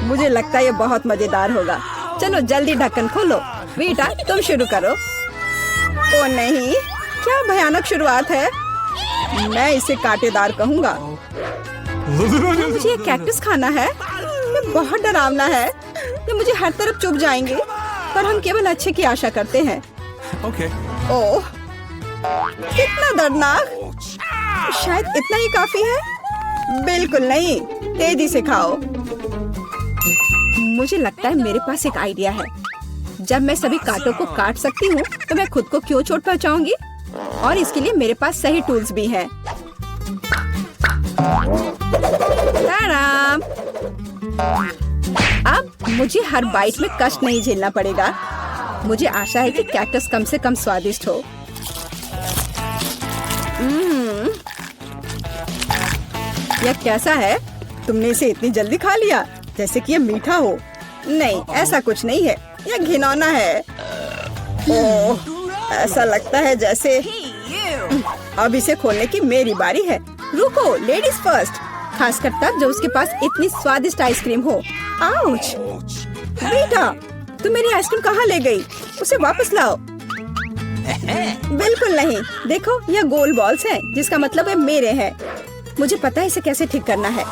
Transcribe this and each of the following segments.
मुझे लगता है ये बहुत मजेदार होगा। चलो जल्दी ढक्कन खोलो। बेटा तुम शुरू करो। ओ नहीं, क्या भयानक शुरुआत है। मैं इसे कांटेदार कहूँगा। मुझे ये कैक्टस खाना है। ये बहुत डरावना है। ये मुझे हर तरफ चुभ जाएंगे, पर हम केवल अच्छे की आशा करते हैं। ओह, कितना दर्दनाक। शायद इतना ही काफी है। बिल्कुल नहीं, तेजी से खाओ। मुझे लगता है मेरे पास एक आइडिया है। जब मैं सभी कांटों को काट सकती हूँ, तो मैं खुद को क्यों चोट पहुँचाऊंगी? और इसके लिए मेरे पास सही टूल्स भी हैं। आराम। अब मुझे हर बाइट में कष्ट नहीं झेलना पड़ेगा। मुझे आशा है कि कैक्टस कम से कम स्वादिष्ट हो। यह कैसा है? तुमने इसे इतनी जल्दी खा लिया, जैसे कि यह मीठा हो। नहीं, ऐसा कुछ नहीं है। यह घिनौना है। ओह, ऐसा लगता है जैसे अब इसे खोलने की मेरी बारी है। रुको, लेडीज फर्स्ट। खासकर तब जब उसके पास इतनी स्वादिष्ट आइसक्रीम हो। आउच! बेटा, तुम मेरी आइसक्रीम कहाँ ले गई? उसे वापस लाओ। बिल्कुल नहीं। देखो, यह गोल बॉल्स हैं, जिसका मतलब है मेरे हैं। मुझे पता है इसे कैसे ठीक करना है।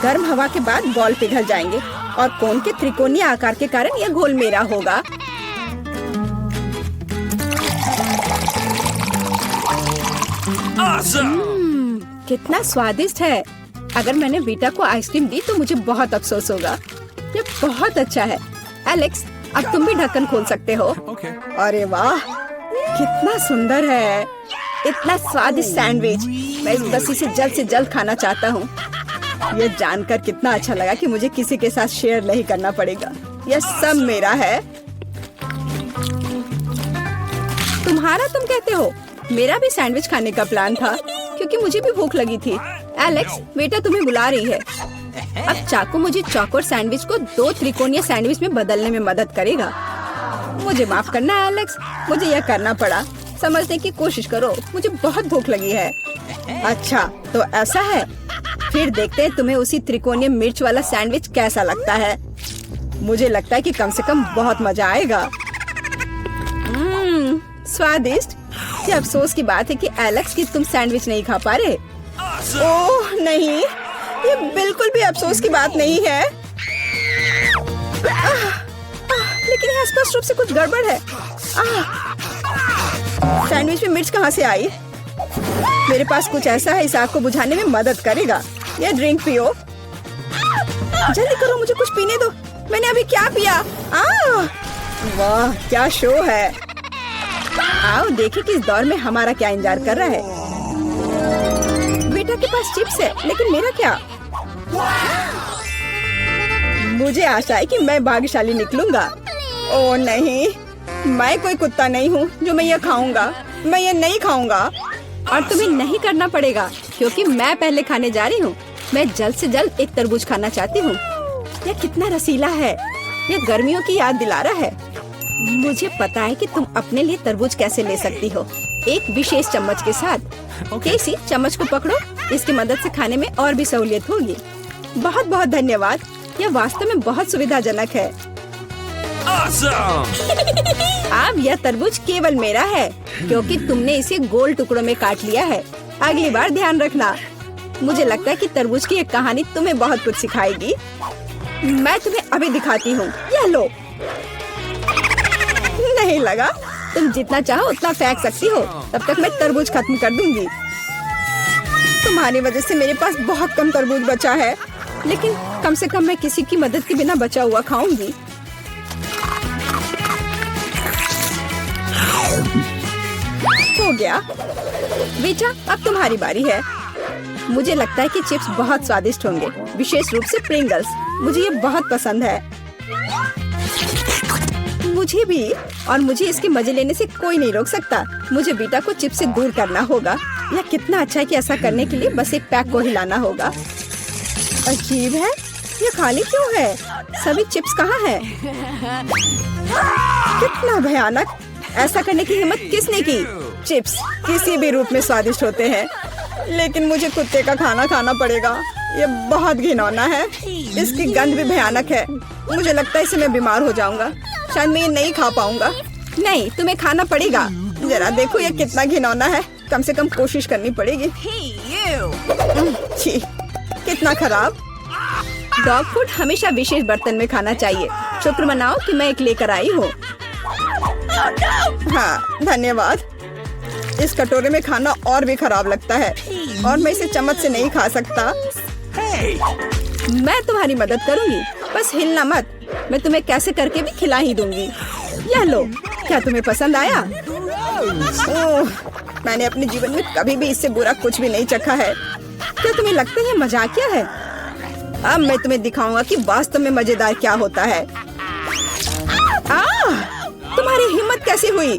गर्म हवा के बाद बॉल पिघल जाएंगे और कोन के त्रिकोणीय आकार के कारण यह घोल मेरा होगा। कितना स्वादिष्ट है। अगर मैंने बेटा को आइसक्रीम दी तो मुझे बहुत अफसोस होगा। ये बहुत अच्छा है। एलेक्स, अब तुम भी ढक्कन खोल सकते हो। अरे वाह, कितना सुंदर है। इतना स्वादिष्ट सैंडविच। मैं बस इसे जल्द से जल्द खाना चाहता हूँ। यह जानकर कितना अच्छा लगा कि मुझे किसी के साथ शेयर नहीं करना पड़ेगा। यह सब मेरा है। तुम्हारा तुम कहते हो? मेरा भी सैंडविच खाने का प्लान था, क्योंकि मुझे भी भूख लगी थी। एलेक्स, बेटा तुम्हें बुला रही है। अब चाकू मुझे चौकोर सैंडविच को 2 त्रिकोणीय सैंडविच में बदलने में मदद करेगा। मुझे माफ करना एलेक्स, मुझे यह करना पड़ा। समझने की कोशिश करो, मुझे बहुत भूख लगी है। अच्छा, तो ऐसा है। फिर देखते हैं तुम्हें उसी त्रिकोणीय मिर्च वाला सैंडविच कैसा लगता है। मुझे लगता है कि कम से कम बहुत मजा आएगा। स्वादिष्ट। ये अफसोस की बात है कि एलेक्स की तुम सैंडविच नहीं खा पा रहे। ओह नहीं, ये बिल्कुल भी अफसोस की बात नहीं है। लेकिन यहाँ स्पष्ट रूप से कुछ गड़बड़ है। सैंडविच में मिर्च कहाँ से आई? मेरे पास कुछ ऐसा है, इस आग को बुझाने में मदद करेगा। ये ड्रिंक पियो। जल्दी करो, मुझे कुछ पीने दो। मैंने अभी क्या पिया? वाह, क्या शो है। आओ देखें कि इस दौर में हमारा क्या इंतजार कर रहा है। बेटा के पास चिप्स है, लेकिन मेरा क्या? मुझे आशा है कि मैं भाग्यशाली निकलूंगा। ओह नहीं, मैं कोई कुत्ता नहीं हूँ जो मैं ये खाऊंगा। मैं ये नहीं खाऊंगा। और तुम्हें नहीं करना पड़ेगा, क्योंकि मैं पहले खाने जा रही हूँ। मैं जल्द से जल्द एक तरबूज खाना चाहती हूँ। यह कितना रसीला है। यह गर्मियों की याद दिला रहा है। मुझे पता है कि तुम अपने लिए तरबूज कैसे ले सकती हो, एक विशेष चम्मच के साथ। केसी, चम्मच को पकड़ो। इसकी मदद से खाने में और भी सहूलियत होगी। बहुत बहुत धन्यवाद। यह वास्तव में बहुत सुविधाजनक है। अब यह तरबूज केवल मेरा है, क्योंकि तुमने इसे गोल टुकड़ों में काट लिया है। अगली बार ध्यान रखना। मुझे लगता है कि तरबूज की एक कहानी तुम्हें बहुत कुछ सिखाएगी। मैं तुम्हें अभी दिखाती हूँ। यह लो। नहीं लगा? तुम जितना चाहो उतना फेंक सकती हो। तब तक मैं तरबूज खत्म कर दूंगी। तुम्हारी वजह से मेरे पास बहुत कम तरबूज बचा है, लेकिन कम से कम मैं किसी की मदद के बिना बचा हुआ खाऊंगी। हो गया। बेटा, अब तुम्हारी बारी है। मुझे लगता है कि चिप्स बहुत स्वादिष्ट होंगे, विशेष रूप से प्रिंगल्स। मुझे ये बहुत पसंद है। मुझे भी। और मुझे इसके मजे लेने से कोई नहीं रोक सकता। मुझे बेटा को चिप्स से दूर करना होगा। यह कितना अच्छा है कि ऐसा करने के लिए बस एक पैक को हिलाना होगा। अजीब है, ये खाली क्यों है? सभी चिप्स कहाँ हैं? कितना भयानक। ऐसा करने की हिम्मत किसने की? चिप्स किसी भी रूप में स्वादिष्ट होते हैं, लेकिन मुझे कुत्ते का खाना खाना पड़ेगा। ये बहुत घिनौना है। इसकी गंध भी भयानक है। मुझे लगता है इसे मैं बीमार हो जाऊंगा। शायद मैं ये नहीं खा पाऊंगा। नहीं, तुम्हें खाना पड़ेगा। जरा देखो ये कितना घिनौना है। कम से कम कोशिश करनी पड़ेगी। छी, कितना खराब। डॉग फूड हमेशा विशेष बर्तन में खाना चाहिए। शुक्र मनाओ कि मैं एक लेकर आई हूँ। हाँ, धन्यवाद। इस कटोरे में खाना और भी खराब लगता है और मैं इसे चम्मच से नहीं खा सकता। मैं तुम्हारी मदद करूंगी, बस हिलना मत। मैं तुम्हें कैसे करके भी खिला ही दूंगी। यह लो, क्या तुम्हें पसंद आया? ओह, मैंने अपने जीवन में कभी भी इससे बुरा कुछ भी नहीं चखा है। क्या तुम्हें लगता है मजाकिया है? अब मैं तुम्हें दिखाऊंगा कि वास्तव में मजेदार क्या होता है। तुम्हारी हिम्मत कैसे हुई?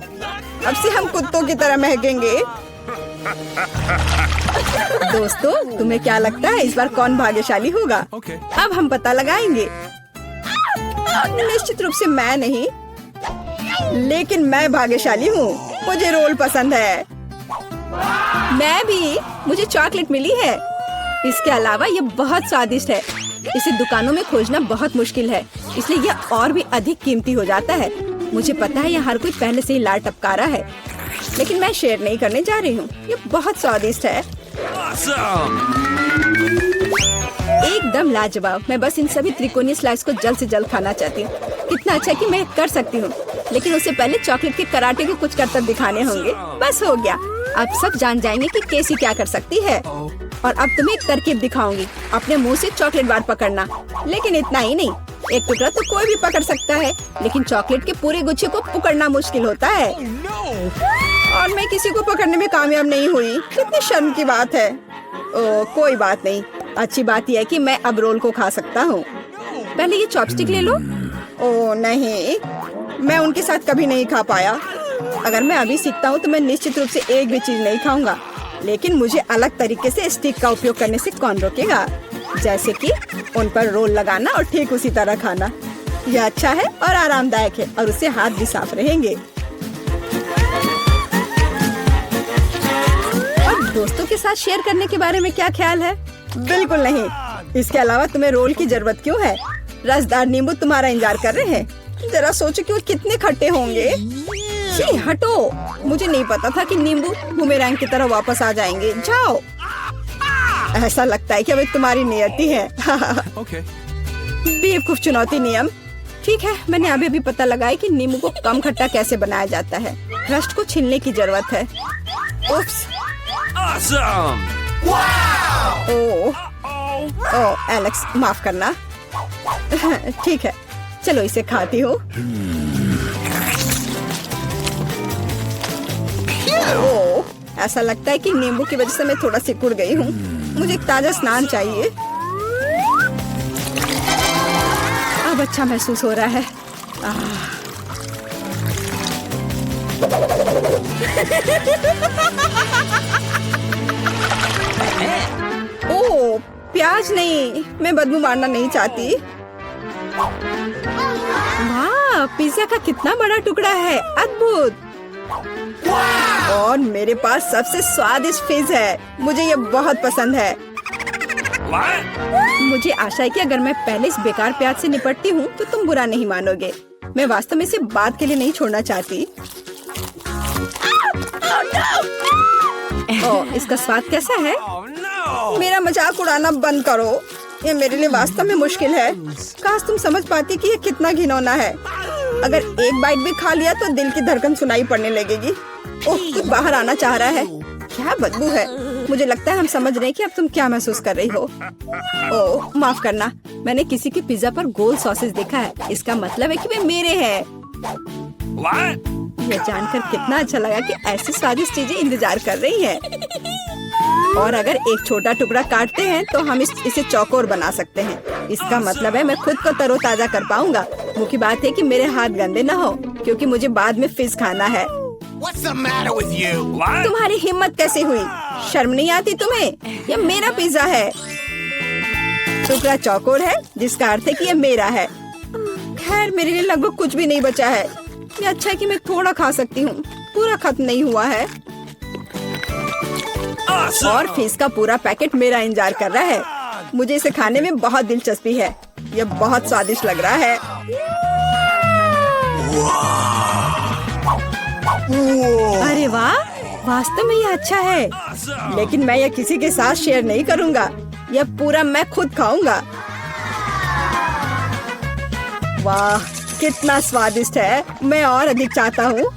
अब से हम कुत्तों की तरह महकेंगे। दोस्तों, तुम्हें क्या लगता है इस बार कौन भाग्यशाली होगा? अब हम पता लगाएंगे। निश्चित रूप से मैं नहीं, लेकिन मैं भाग्यशाली हूँ। मुझे रोल पसंद है। मैं भी। मुझे चॉकलेट मिली है। इसके अलावा ये बहुत स्वादिष्ट है। इसे दुकानों में खोजना बहुत मुश्किल है, इसलिए यह और भी अधिक कीमती हो जाता है। मुझे पता है यह हर कोई पहले से ही लाड़ टपका रहा है, लेकिन मैं शेयर नहीं करने जा रही हूँ। ये बहुत स्वादिष्ट है। एकदम लाजवाब। मैं बस इन सभी त्रिकोणीय स्लाइस को जल्द से जल्द खाना चाहती हूँ। कितना अच्छा कि मैं कर सकती हूँ, लेकिन उससे पहले चॉकलेट के कराटे को कुछ करतब दिखाने होंगे। बस हो गया। अब सब जान जाएंगे कि केसी क्या कर सकती है। और अब तुम्हें एक तरकीब दिखाऊंगी। अपने मुंह से चॉकलेट बार पकड़ना, लेकिन इतना ही नहीं। एक टुकड़ा तो कोई भी पकड़ सकता है, लेकिन चॉकलेट के पूरे गुच्छे को पकड़ना मुश्किल होता है। और मैं किसी को पकड़ने में कामयाब नहीं हुई। कितनी शर्म की बात है। ओह, कोई बात नहीं। अच्छी बात यह है कि मैं अब रोल को खा सकता हूँ। पहले ये चॉपस्टिक ले लो। ओह नहीं, मैं उनके साथ कभी नहीं खा पाया। अगर मैं अभी सीखता हूँ तो मैं निश्चित रूप से एक भी चीज नहीं खाऊंगा, लेकिन मुझे अलग तरीके से स्टिक का उपयोग करने से कौन रोकेगा? जैसे कि उन पर रोल लगाना और ठीक उसी तरह खाना। यह अच्छा है और आरामदायक है, और उससे हाथ भी साफ रहेंगे। और दोस्तों के साथ शेयर करने के बारे में क्या ख्याल है? बिल्कुल नहीं। इसके अलावा तुम्हें रोल की जरूरत क्यों है? रसदार नींबू तुम्हारा इंतजार कर रहे हैं। जरा सोचो कि वो कितने खट्टे होंगे। छी, हटो। मुझे नहीं पता था कि नींबू बूमेरैंग की तरह वापस आ जाएंगे। जाओ। ऐसा लगता है कि अब तुम्हारी नियति है। बेवकूफ चुनौती नियम। ठीक है, मैंने अभी भी पता लगाया कि नींबू को कम खट्टा कैसे बनाया जाता है। रस्ट को छीलने की जरूरत है। उफ्स। ओह, एलेक्स, माफ करना। ठीक है, चलो इसे खाती हूँ। ओह, ऐसा लगता है कि नींबू की वजह से मैं थोड़ा सिकुड़ गई हूँ। मुझे एक ताजा स्नान चाहिए। अब अच्छा महसूस हो रहा है। ओह, प्याज नहीं। मैं बदबू मारना नहीं चाहती। वाह, पिज्जा का कितना बड़ा टुकड़ा है। अद्भुत। और मेरे पास सबसे स्वादिष्ट फिश है। मुझे ये बहुत पसंद है। मुझे आशा है कि अगर मैं पहले इस बेकार प्याज से निपटती हूँ तो तुम बुरा नहीं मानोगे। मैं वास्तव में इसे बात के लिए नहीं छोड़ना चाहती। ओह, इसका स्वाद कैसा है? मेरा मजाक उड़ाना बंद करो। ये मेरे लिए वास्तव में मुश्किल है। काश तुम समझ पाती कि ये कितना घिनौना है। अगर एक बाइट भी खा लिया तो दिल की धड़कन सुनाई पड़ने लगेगी। ओह, कुछ बाहर आना चाह रहा है। क्या बदबू है। मुझे लगता है हम समझ रहे हैं कि अब तुम क्या महसूस कर रही हो। ओह, माफ करना। मैंने किसी के पिज्जा पर गोल सॉसेस देखा है। इसका मतलब है कि वे मेरे हैं। ये जानकर कितना अच्छा लगा कि ऐसी स्वादिष्ट चीजें इंतजार कर रही हैं। और अगर एक छोटा टुकड़ा काटते हैं तो हम इसे चौकोर बना सकते हैं। इसका मतलब है मैं खुद को तरोताजा कर पाऊंगा। मुख्य बात है कि मेरे हाथ गंदे न हो, क्योंकि मुझे बाद में फिश खाना है। What's the matter with you? तुम्हारी हिम्मत कैसे हुई? शर्म नहीं आती तुम्हें? यह मेरा पिज्जा है। टुकड़ा चौकोर है, जिसका अर्थ है कि यह मेरा है। खैर, मेरे लिए लगभग कुछ भी नहीं बचा है। ये अच्छा है कि मैं थोड़ा खा सकती हूँ। पूरा खत्म नहीं हुआ है। और फिश का पूरा पैकेट मेरा इंतजार कर रहा है। मुझे इसे खाने में बहुत दिलचस्पी है। यह बहुत स्वादिष्ट लग रहा है। अरे वाह, वास्तव में यह अच्छा है, लेकिन मैं यह किसी के साथ शेयर नहीं करूंगा। यह पूरा मैं खुद खाऊंगा। वाह, कितना स्वादिष्ट है। मैं और अधिक चाहता हूँ।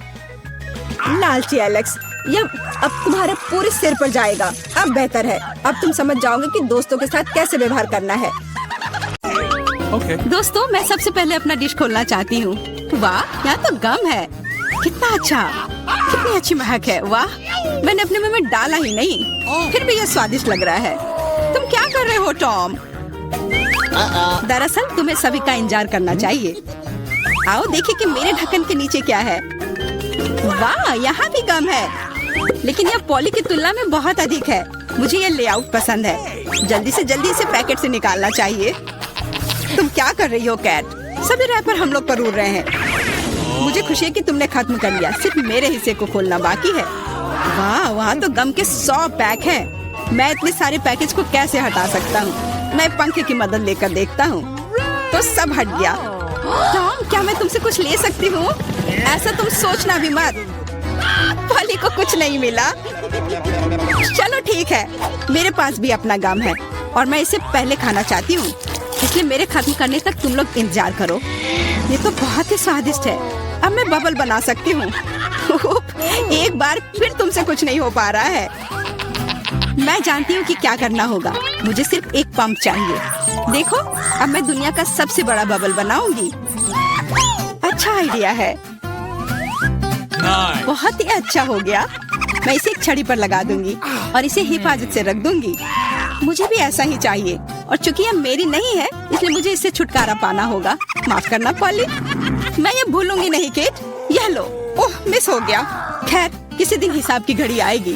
लालची एलेक्स, यह अब तुम्हारे पूरे सिर पर जाएगा। अब बेहतर है, अब तुम समझ जाओगे कि दोस्तों के साथ कैसे व्यवहार करना है। दोस्तों, मैं सबसे पहले अपना डिश खोलना चाहती हूँ। वाह, यहाँ तो गम है। कितना अच्छा, कितनी अच्छी महक है। वाह, मैंने अपने मुंह में डाला ही नहीं, फिर भी यह स्वादिष्ट लग रहा है। तुम क्या कर रहे हो टॉम? दरअसल तुम्हें सभी का इंतजार करना चाहिए। आओ देखिए कि मेरे ढक्कन के नीचे क्या है। वाह, यहाँ भी गम है, लेकिन यह पॉली की तुलना में बहुत अधिक है। मुझे यह लेआउट पसंद है। जल्दी से जल्दी इसे पैकेट से निकालना चाहिए। तुम क्या कर रही हो कैट? सभी रैपर हम लोग पर उड़ रहे हैं। मुझे खुशी है कि तुमने खत्म कर लिया। सिर्फ मेरे हिस्से को खोलना बाकी है। वाह, वहाँ तो गम के 100 पैक हैं। मैं इतने सारे पैकेज को कैसे हटा सकता हूँ? मैं पंखे की मदद लेकर देखता हूँ, तो सब हट गया। टॉम, क्या मैं तुमसे कुछ ले सकती हूँ? ऐसा तुम सोचना भी मत। पॉली को कुछ नहीं मिला। चलो ठीक है, मेरे पास भी अपना गम है और मैं इसे पहले खाना चाहती हूँ, इसलिए मेरे खत्म करने तक तुम लोग इंतजार करो। ये तो बहुत ही स्वादिष्ट है। अब मैं बबल बना सकती हूँ। एक बार फिर तुमसे कुछ नहीं हो पा रहा है। मैं जानती हूँ कि क्या करना होगा। मुझे सिर्फ एक पंप चाहिए। देखो, अब मैं दुनिया का सबसे बड़ा बबल बनाऊंगी। अच्छा आइडिया है। बहुत ही अच्छा हो गया। मैं इसे एक छड़ी पर लगा दूंगी और इसे हिफाजत से रख दूंगी। मुझे भी ऐसा ही चाहिए, और चूंकि यह मेरी नहीं है, इसलिए मुझे इससे छुटकारा पाना होगा। माफ करना पॉली, मैं ये भूलूंगी नहीं केट। यह लो। ओह, मिस हो गया। खैर, किसी दिन हिसाब की घड़ी आएगी,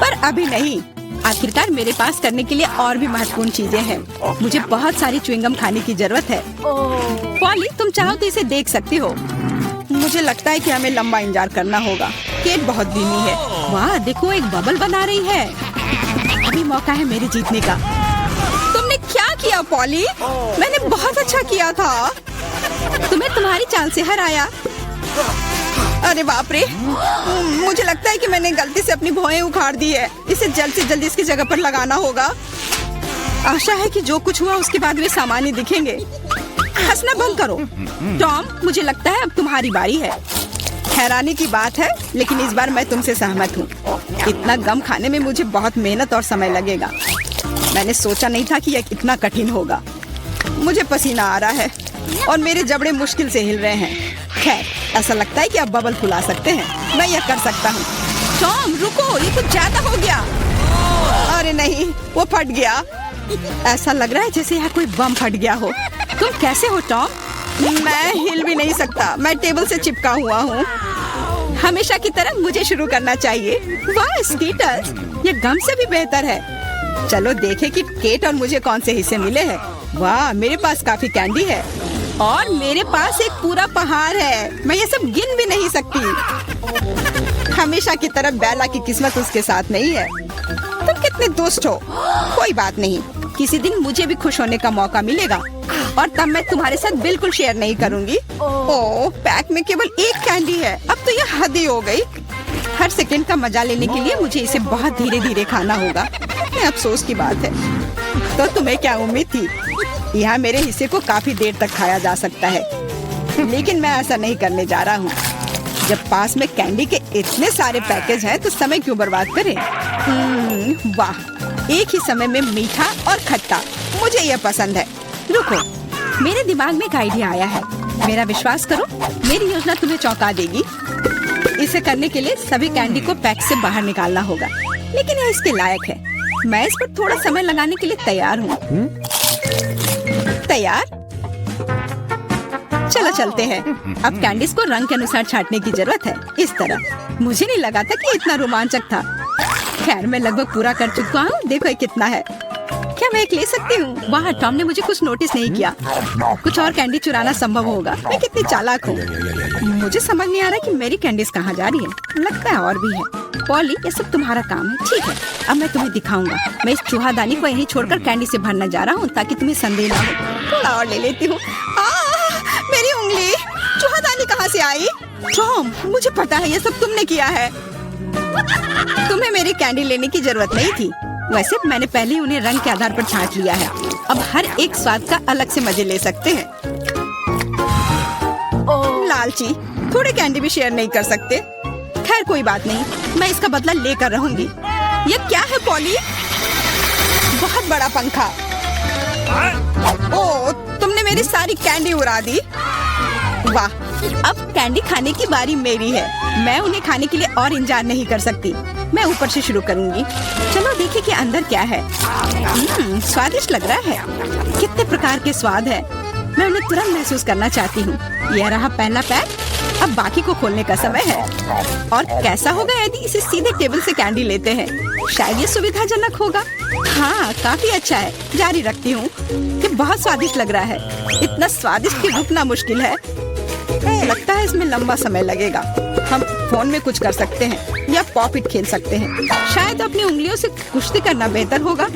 पर अभी नहीं। आखिरकार मेरे पास करने के लिए और भी महत्वपूर्ण चीजें हैं। मुझे बहुत सारी च्युइंगम खाने की जरूरत है। पॉली, तुम चाहो तो इसे देख सकती हो। मुझे लगता है कि हमें लंबा इंतजार करना होगा। केट बहुत धीमी है। वाह, देखो, एक बबल बना रही है। अभी मौका है मेरे जीतने का। तुमने क्या किया पॉली? मैंने बहुत अच्छा किया था। तुम्हें तुम्हारी चाल से हराया। अरे बाप रे, मुझे लगता है कि मैंने गलती से अपनी भौहें उखाड़ दी है। इसे जल्द से जल्द इसकी जगह पर लगाना होगा। आशा है कि जो कुछ हुआ उसके बाद वे सामान्य दिखेंगे। हंसना बंद करो। टॉम, मुझे लगता है अब तुम्हारी बारी है। हैरानी की बात है, लेकिन इस बार मैं तुमसे सहमत हूँ। इतना गम खाने में मुझे बहुत मेहनत और समय लगेगा। मैंने सोचा नहीं था कि यह इतना कठिन होगा। मुझे पसीना आ रहा है और मेरे जबड़े मुश्किल से हिल रहे हैं। खैर, ऐसा लगता है कि अब बबल फुला सकते हैं। मैं यह कर सकता हूँ। टॉम, रुको, ये कुछ ज्यादा हो गया। अरे नहीं, वो फट गया। ऐसा लग रहा है जैसे यहाँ कोई बम फट गया हो। तुम कैसे हो टॉम? मैं हिल भी नहीं सकता। मैं टेबल से चिपका हुआ हूँ। हमेशा की तरह मुझे शुरू करना चाहिए। वाह स्कीटर, ये गम से भी बेहतर है। चलो देखें कि केट और मुझे कौन से हिस्से मिले हैं। वाह, मेरे पास काफी कैंडी है और मेरे पास एक पूरा पहाड़ है। मैं ये सब गिन भी नहीं सकती। हमेशा की तरह बेला की किस्मत उसके साथ नहीं है। तुम कितने दुष्ट हो। कोई बात नहीं, किसी दिन मुझे भी खुश होने का मौका मिलेगा और तब मैं तुम्हारे साथ बिल्कुल शेयर नहीं करूंगी। ओह, पैक में केवल एक कैंडी है। अब तो यह हद ही हो गई। हर सेकंड का मजा लेने के लिए मुझे इसे बहुत धीरे धीरे खाना होगा। अफसोस की बात है। तो तुम्हें क्या उम्मीद थी? यहाँ मेरे हिस्से को काफी देर तक खाया जा सकता है, लेकिन मैं ऐसा नहीं करने जा रहा हूँ। जब पास में कैंडी के इतने सारे पैकेज हैं, तो समय क्यों बर्बाद करें? वाह, एक ही समय में मीठा और खट्टा, मुझे यह पसंद है। रुको, मेरे दिमाग में एक आइडिया आया है। मेरा विश्वास करो, मेरी योजना तुम्हें चौंका देगी। इसे करने के लिए सभी कैंडी को पैक से बाहर निकालना होगा, लेकिन यह इसके लायक है। मैं इस पर थोड़ा समय लगाने के लिए तैयार हूँ। तैयार? चलो चलते हैं। अब कैंडीज को रंग के अनुसार छांटने की जरूरत है। इस तरह। मुझे नहीं लगा था कि इतना रोमांचक था। खैर, मैं लगभग पूरा कर चुका हूँ। देखो ये कितना है। क्या मैं एक ले सकती हूँ? वाह, टॉम ने मुझे कुछ नोटिस नहीं किया। कुछ और कैंडी चुराना संभव होगा। मैं कितनी चालाक हूँ। मुझे समझ नहीं आ रहा कि मेरी कैंडीज कहाँ जा रही है। लगता है और भी है। पॉली, ये सब तुम्हारा काम है। ठीक है, अब मैं तुम्हें दिखाऊंगा। मैं इस चूहादानी को यहीं छोड़कर कैंडी से भरने जा रहा हूँ ताकि तुम्हें संदेह ना हो। थोड़ा और ले लेती हूँ। मेरी उंगली! चूहादानी कहाँ से आई? टॉम, मुझे पता है ये सब तुमने किया है। तुम्हें मेरी कैंडी लेने की जरूरत नहीं थी। वैसे मैंने पहले ही उन्हें रंग के आधार पर छांट लिया है। अब हर एक स्वाद का अलग से मजे ले सकते हैं। लालची, थोड़े कैंडी भी शेयर नहीं कर सकते। खैर कोई बात नहीं, मैं इसका बदला लेकर रहूंगी। ये क्या है पॉली? बहुत बड़ा पंखा। ओह, तुमने मेरी सारी कैंडी उड़ा दी। वाह, अब कैंडी खाने की बारी मेरी है। मैं उन्हें खाने के लिए और इंतजार नहीं कर सकती। मैं ऊपर से शुरू करूंगी। चलो देखें कि अंदर क्या है। स्वादिष्ट लग रहा है। कितने प्रकार के स्वाद है। मैं उन्हें तुरंत महसूस करना चाहती हूँ। यह रहा पहला पैक। अब बाकी को खोलने का समय है। और कैसा होगा यदि इसे सीधे टेबल से कैंडी लेते हैं? शायद ये सुविधाजनक होगा। हाँ, काफी अच्छा है। जारी रखती हूँ। ये बहुत स्वादिष्ट लग रहा है। इतना स्वादिष्ट कि रुकना मुश्किल है। लगता है इसमें लंबा समय लगेगा। हम फोन में कुछ कर सकते हैं या पॉपिट खेल सकते हैं। शायद अपनी उंगलियों से कुश्ती करना बेहतर होगा।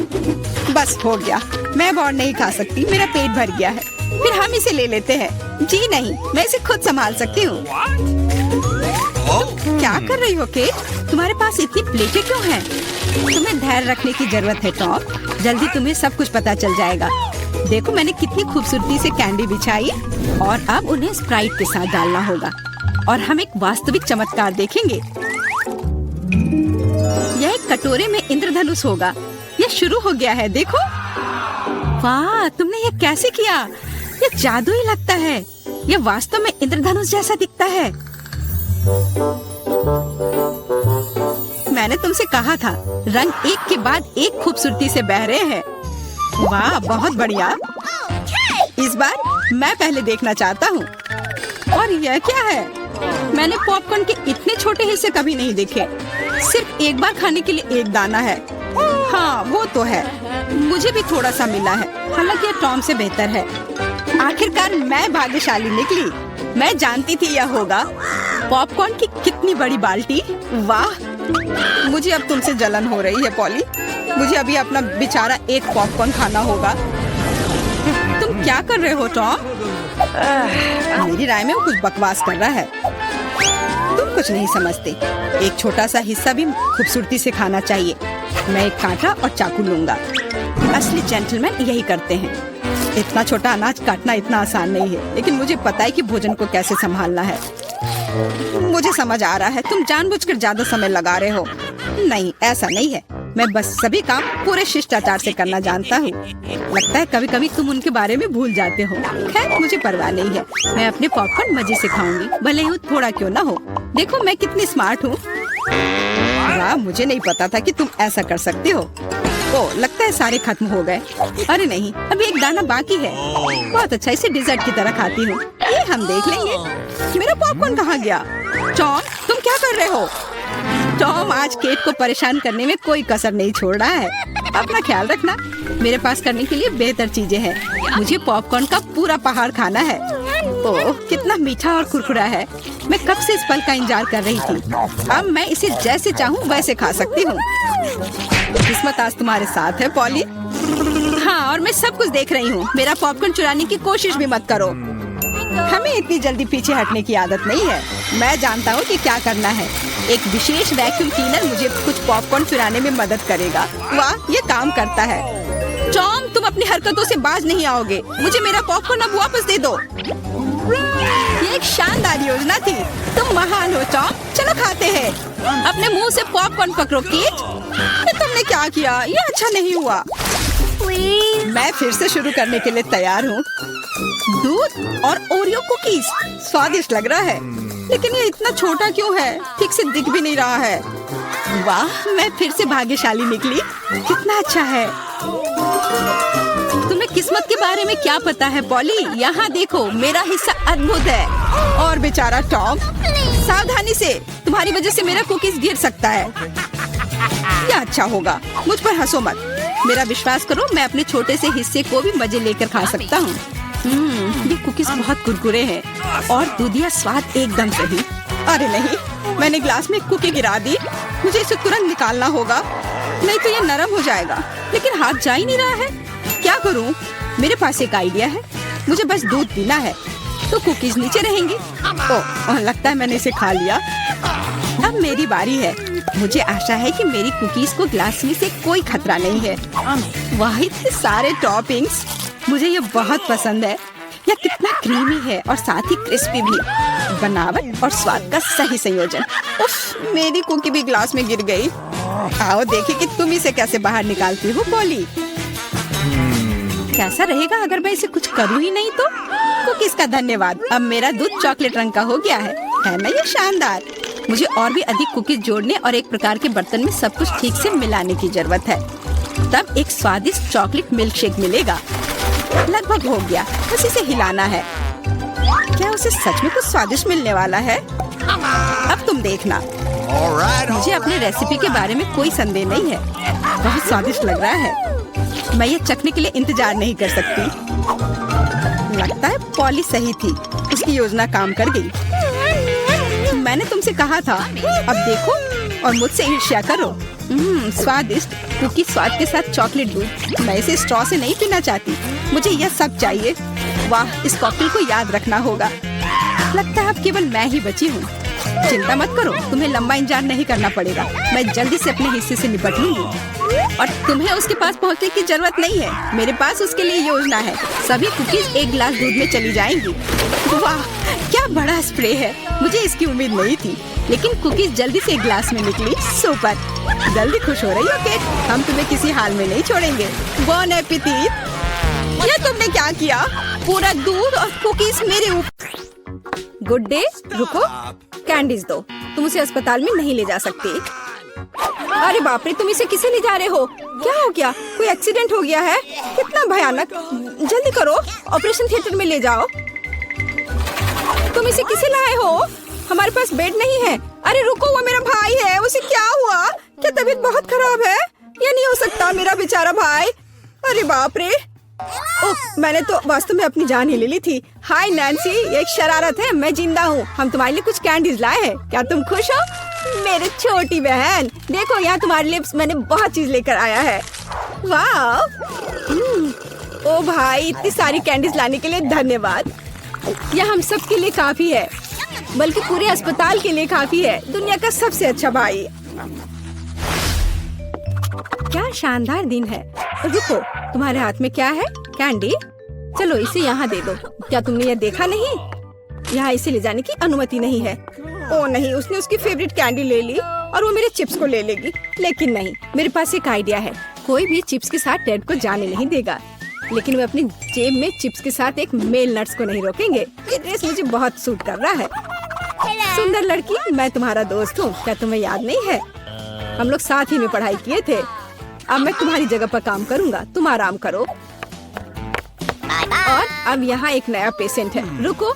बस हो गया। मैं अब और नहीं खा सकती। मेरा पेट भर गया है। फिर हम इसे ले लेते हैं। जी नहीं, मैं इसे खुद संभाल सकती हूँ। क्या कर रही हो केट? तुम्हारे पास इतनी प्लेटें क्यों हैं? तुम्हें धैर्य रखने की जरूरत है टॉम। जल्दी तुम्हें सब कुछ पता चल जाएगा। देखो मैंने कितनी खूबसूरती से कैंडी बिछाई। और अब उन्हें स्प्राइट के साथ डालना होगा और हम एक वास्तविक चमत्कार देखेंगे। यह एक कटोरे में इंद्रधनुष होगा। यह शुरू हो गया है, देखो। वाह, तुमने ये कैसे किया? ये जादू ही लगता है। ये वास्तव में इंद्रधनुष जैसा दिखता है। मैंने तुमसे कहा था, रंग एक के बाद एक खूबसूरती से बह रहे हैं। वाह, बहुत बढ़िया। इस बार मैं पहले देखना चाहता हूँ। और यह क्या है? मैंने पॉपकॉर्न के इतने छोटे हिस्से कभी नहीं देखे। सिर्फ एक बार खाने के लिए एक दाना है। हाँ, वो तो है। मुझे भी थोड़ा सा मिला है। हालांकि यह टॉम से बेहतर है। आखिरकार मैं भाग्यशाली निकली। मैं जानती थी यह होगा। पॉपकॉर्न की कितनी बड़ी बाल्टी। वाह, मुझे अब तुमसे जलन हो रही है पॉली। मुझे अभी अपना बेचारा एक पॉपकॉर्न खाना होगा। तुम क्या कर रहे हो टॉम? मेरी राय में वो कुछ बकवास कर रहा है। तुम कुछ नहीं समझते। एक छोटा सा हिस्सा भी खूबसूरती से खाना चाहिए। मैं एक कांटा और चाकू लूंगा। असली जेंटलमैन यही करते हैं। इतना छोटा अनाज काटना इतना आसान नहीं है, लेकिन मुझे पता है कि भोजन को कैसे संभालना है। मुझे समझ आ रहा है, तुम जानबूझकर ज्यादा समय लगा रहे हो। नहीं, ऐसा नहीं है। मैं बस सभी काम पूरे शिष्टाचार से करना जानता हूँ। लगता है कभी कभी तुम उनके बारे में भूल जाते हो। खैर, मुझे परवाह नहीं है। मैं अपने पॉपकॉर्न मजे से खाऊंगी, भले ही थोड़ा क्यों ना हो। देखो मैं कितनी स्मार्ट हूँ। वाह, मुझे नहीं पता था कि तुम ऐसा कर सकते हो। ओह, लगता है सारे खत्म हो गए। अरे नहीं, अभी एक दाना बाकी है। बहुत अच्छा, इसे डिजर्ट की तरह खाती हूँ। ये हम देख लेंगे। मेरा पॉपकॉर्न कहाँ गया? टॉम, तुम क्या कर रहे हो? टॉम आज केट को परेशान करने में कोई कसर नहीं छोड़ रहा है। अपना ख्याल रखना। मेरे पास करने के लिए बेहतर चीजें हैं। मुझे पॉपकॉर्न का पूरा पहाड़ खाना है। ओह, कितना मीठा और कुरकुरा है। मैं कब से इस पल का इंतजार कर रही थी। अब मैं इसे जैसे चाहूँ वैसे खा सकती हूँ। किस्मत आज तुम्हारे साथ है पॉली। हाँ, और मैं सब कुछ देख रही हूँ। मेरा पॉपकॉर्न चुराने की कोशिश भी मत करो। हमें इतनी जल्दी पीछे हटने की आदत नहीं है। मैं जानता हूँ कि क्या करना है। एक विशेष वैक्यूम क्लीनर मुझे कुछ पॉपकॉर्न चुराने में मदद करेगा। वाह, ये काम करता है। टॉम, तुम अपनी हरकतों से बाज नहीं आओगे। मुझे मेरा पॉपकॉर्न अब वापस दे दो। ये एक शानदार योजना थी। तुम महान हो टॉम। चलो खाते हैं। अपने मुंह से पॉपकॉर्न पकड़ो केट। तुमने क्या किया? ये अच्छा नहीं हुआ। मैं फिर से शुरू करने के लिए तैयार हूँ। दूध और ओरियो कुकीज स्वादिष्ट लग रहा है, लेकिन ये इतना छोटा क्यों है? ठीक से दिख भी नहीं रहा है। वाह, मैं फिर से भाग्यशाली निकली। कितना अच्छा है। तुम्हें किस्मत के बारे में क्या पता है पॉली? यहाँ देखो, मेरा हिस्सा अद्भुत है। और बेचारा टॉम, सावधानी से। तुम्हारी वजह से मेरा कुकीज गिर सकता है। क्या अच्छा होगा। मुझ पर हंसो मत। मेरा विश्वास करो, मैं अपने छोटे से हिस्से को भी मजे लेकर खा सकता हूँ। ये कुकीज बहुत कुरकुरे हैं और दूधिया स्वाद एकदम सही। अरे नहीं, मैंने ग्लास में कुकी गिरा दी। मुझे इसे तुरंत निकालना होगा, नहीं तो ये नरम हो जाएगा। लेकिन हाथ जा ही नहीं रहा है, क्या करूँ? मेरे पास एक आइडिया है, मुझे बस दूध पीना है तो कुकीज नीचे रहेंगी। ओह, लगता है मैंने इसे खा लिया। अब मेरी बारी है। मुझे आशा है कि मेरी कुकीज को ग्लास में से कोई खतरा नहीं है। वाह, इतने सारे टॉपिंग्स, मुझे ये बहुत पसंद है। यह कितना क्रीमी है और साथ ही क्रिस्पी भी। बनावट और स्वाद का सही संयोजन। उफ, मेरी कुकी भी ग्लास में गिर गई। आओ देखें कि तुम इसे कैसे बाहर निकालती हो पोली। कैसा रहेगा अगर मैं इसे कुछ करूँ ही नहीं तो? कुकीज का धन्यवाद, अब मेरा दूध चॉकलेट रंग का हो गया है ना ये शानदार? मुझे और भी अधिक कुकीज जोड़ने और एक प्रकार के बर्तन में सब कुछ ठीक से मिलाने की जरूरत है, तब एक स्वादिष्ट चॉकलेट मिल्क शेक मिलेगा। लगभग हो गया, बस इसे हिलाना है। क्या उसे सच में कुछ स्वादिष्ट मिलने वाला है? अब तुम देखना। मुझे अपने रेसिपी के बारे में कोई संदेह नहीं है, बहुत स्वादिष्ट लग रहा है। मैं ये चखने के लिए इंतजार नहीं कर सकती। लगता है पॉली सही थी, उसकी योजना काम कर गई। मैंने तुमसे कहा था, अब देखो और मुझसे ईर्ष्या करो। स्वादिष्ट कुकी स्वाद के साथ चॉकलेट दूध। मैं इसे स्ट्रॉ से नहीं पीना चाहती, मुझे यह सब चाहिए। वाह, इस कॉकटेल को याद रखना होगा। लगता है अब केवल मैं ही बची हूँ। चिंता मत करो, तुम्हें लंबा इंतजार नहीं करना पड़ेगा। मैं जल्दी से अपने हिस्से से निपट लूंगी और तुम्हें उसके पास पहुंचने की जरूरत नहीं है। मेरे पास उसके लिए योजना है। सभी कुकीज एक गिलास दूध में चली जाएंगी। वाह, क्या बड़ा स्प्रे है, मुझे इसकी उम्मीद नहीं थी, लेकिन कुकीज जल्दी से एक गिलास में निकली। सुपर, जल्दी खुश हो रही हो केट? हम तुम्हें किसी हाल में नहीं छोड़ेंगे। बॉन एपेटिट। ये तुमने क्या किया? पूरा दूध और कुकीज मेरे ऊपर। गुड डे, रुको, कैंडीज दो। तुम उसे अस्पताल में नहीं ले जा सकते। अरे बाप रे, तुम इसे किसे ले जा रहे हो? क्या हो गया? कोई एक्सीडेंट हो गया है? कितना भयानक, जल्दी करो, ऑपरेशन थिएटर में ले जाओ। तुम इसे किसे लाए हो? हमारे पास बेड नहीं है। अरे रुको, वो मेरा भाई है, उसे क्या हुआ? क्या तबीयत बहुत खराब है? ये नहीं हो सकता, मेरा बेचारा भाई। अरे बाप रे, ओह, मैंने तो वास्तव में अपनी जान ही ले ली थी। हाय नैन्सी, ये एक शरारत है, मैं जिंदा हूँ। हम तुम्हारे लिए कुछ कैंडीज लाए हैं, क्या तुम खुश हो? मेरी छोटी बहन, देखो यहाँ तुम्हारे लिए मैंने बहुत चीज लेकर आया है। वाह, ओ भाई, इतनी सारी कैंडीज लाने के लिए धन्यवाद। यह हम सब के लिए काफी है, बल्कि पूरे अस्पताल के लिए काफी है। दुनिया का सबसे अच्छा भाई। क्या शानदार दिन है। रुको, तुम्हारे हाथ में क्या है? कैंडी? चलो इसे यहाँ दे दो। क्या तुमने यह देखा नहीं? यहाँ इसे ले जाने की अनुमति नहीं है। ओ नहीं, उसने उसकी फेवरेट कैंडी ले ली और वो मेरे चिप्स को ले लेगी। लेकिन नहीं, मेरे पास एक आइडिया है। कोई भी चिप्स के साथ टेड को जाने नहीं देगा, लेकिन वे अपनी जेब में चिप्स के साथ एक मेल नट्स को नहीं रोकेंगे। ये ड्रेस मुझे बहुत सूट कर रहा है। सुंदर लड़की, मैं तुम्हारा दोस्त हूँ, क्या तुम्हें याद नहीं है? हम लोग साथ ही में पढ़ाई किए थे। अब मैं तुम्हारी जगह पर काम करूँगा, तुम आराम करो। और अब यहाँ एक नया पेशेंट है। रुको,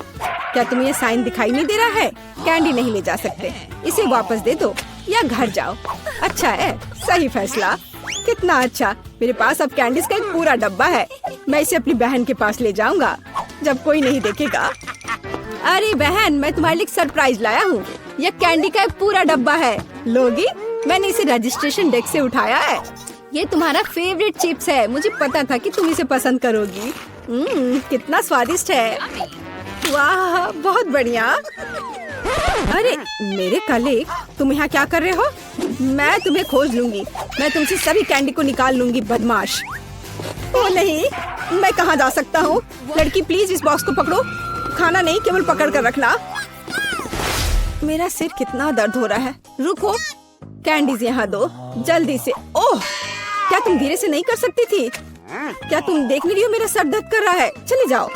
क्या तुम्हें ये साइन दिखाई नहीं दे रहा है? कैंडी नहीं ले जा सकते, इसे वापस दे दो या घर जाओ। अच्छा है, सही फैसला। कितना अच्छा, मेरे पास अब कैंडीज का एक पूरा डब्बा है। मैं इसे अपनी बहन के पास ले जाऊंगा जब कोई नहीं देखेगा। अरे बहन, मैं तुम्हारे लिए सरप्राइज लाया हूँ। यह कैंडी का एक पूरा डब्बा है, लोगी? मैंने इसे रजिस्ट्रेशन डेस्क से उठाया है। ये तुम्हारा फेवरेट चिप्स है, मुझे पता था कि तुम इसे पसंद करोगी। कितना स्वादिष्ट है। वाह, बहुत बढ़िया। अरे मेरे कलीग, तुम यहाँ क्या कर रहे हो? मैं तुम्हें खोज लूंगी। मैं तुमसे सभी कैंडी को निकाल लूंगी, बदमाश। ओ नहीं, मैं कहाँ जा सकता हूँ? लड़की प्लीज इस बॉक्स को पकड़ो। खाना नहीं, केवल पकड़ कर रखना। मेरा सिर कितना दर्द हो रहा है। रुको, कैंडीज यहाँ दो जल्दी से। ओह, क्या तुम धीरे से नहीं कर सकती थी? क्या तुम देख नहीं रही हो मेरा सर दर्द कर रहा है? चले जाओ।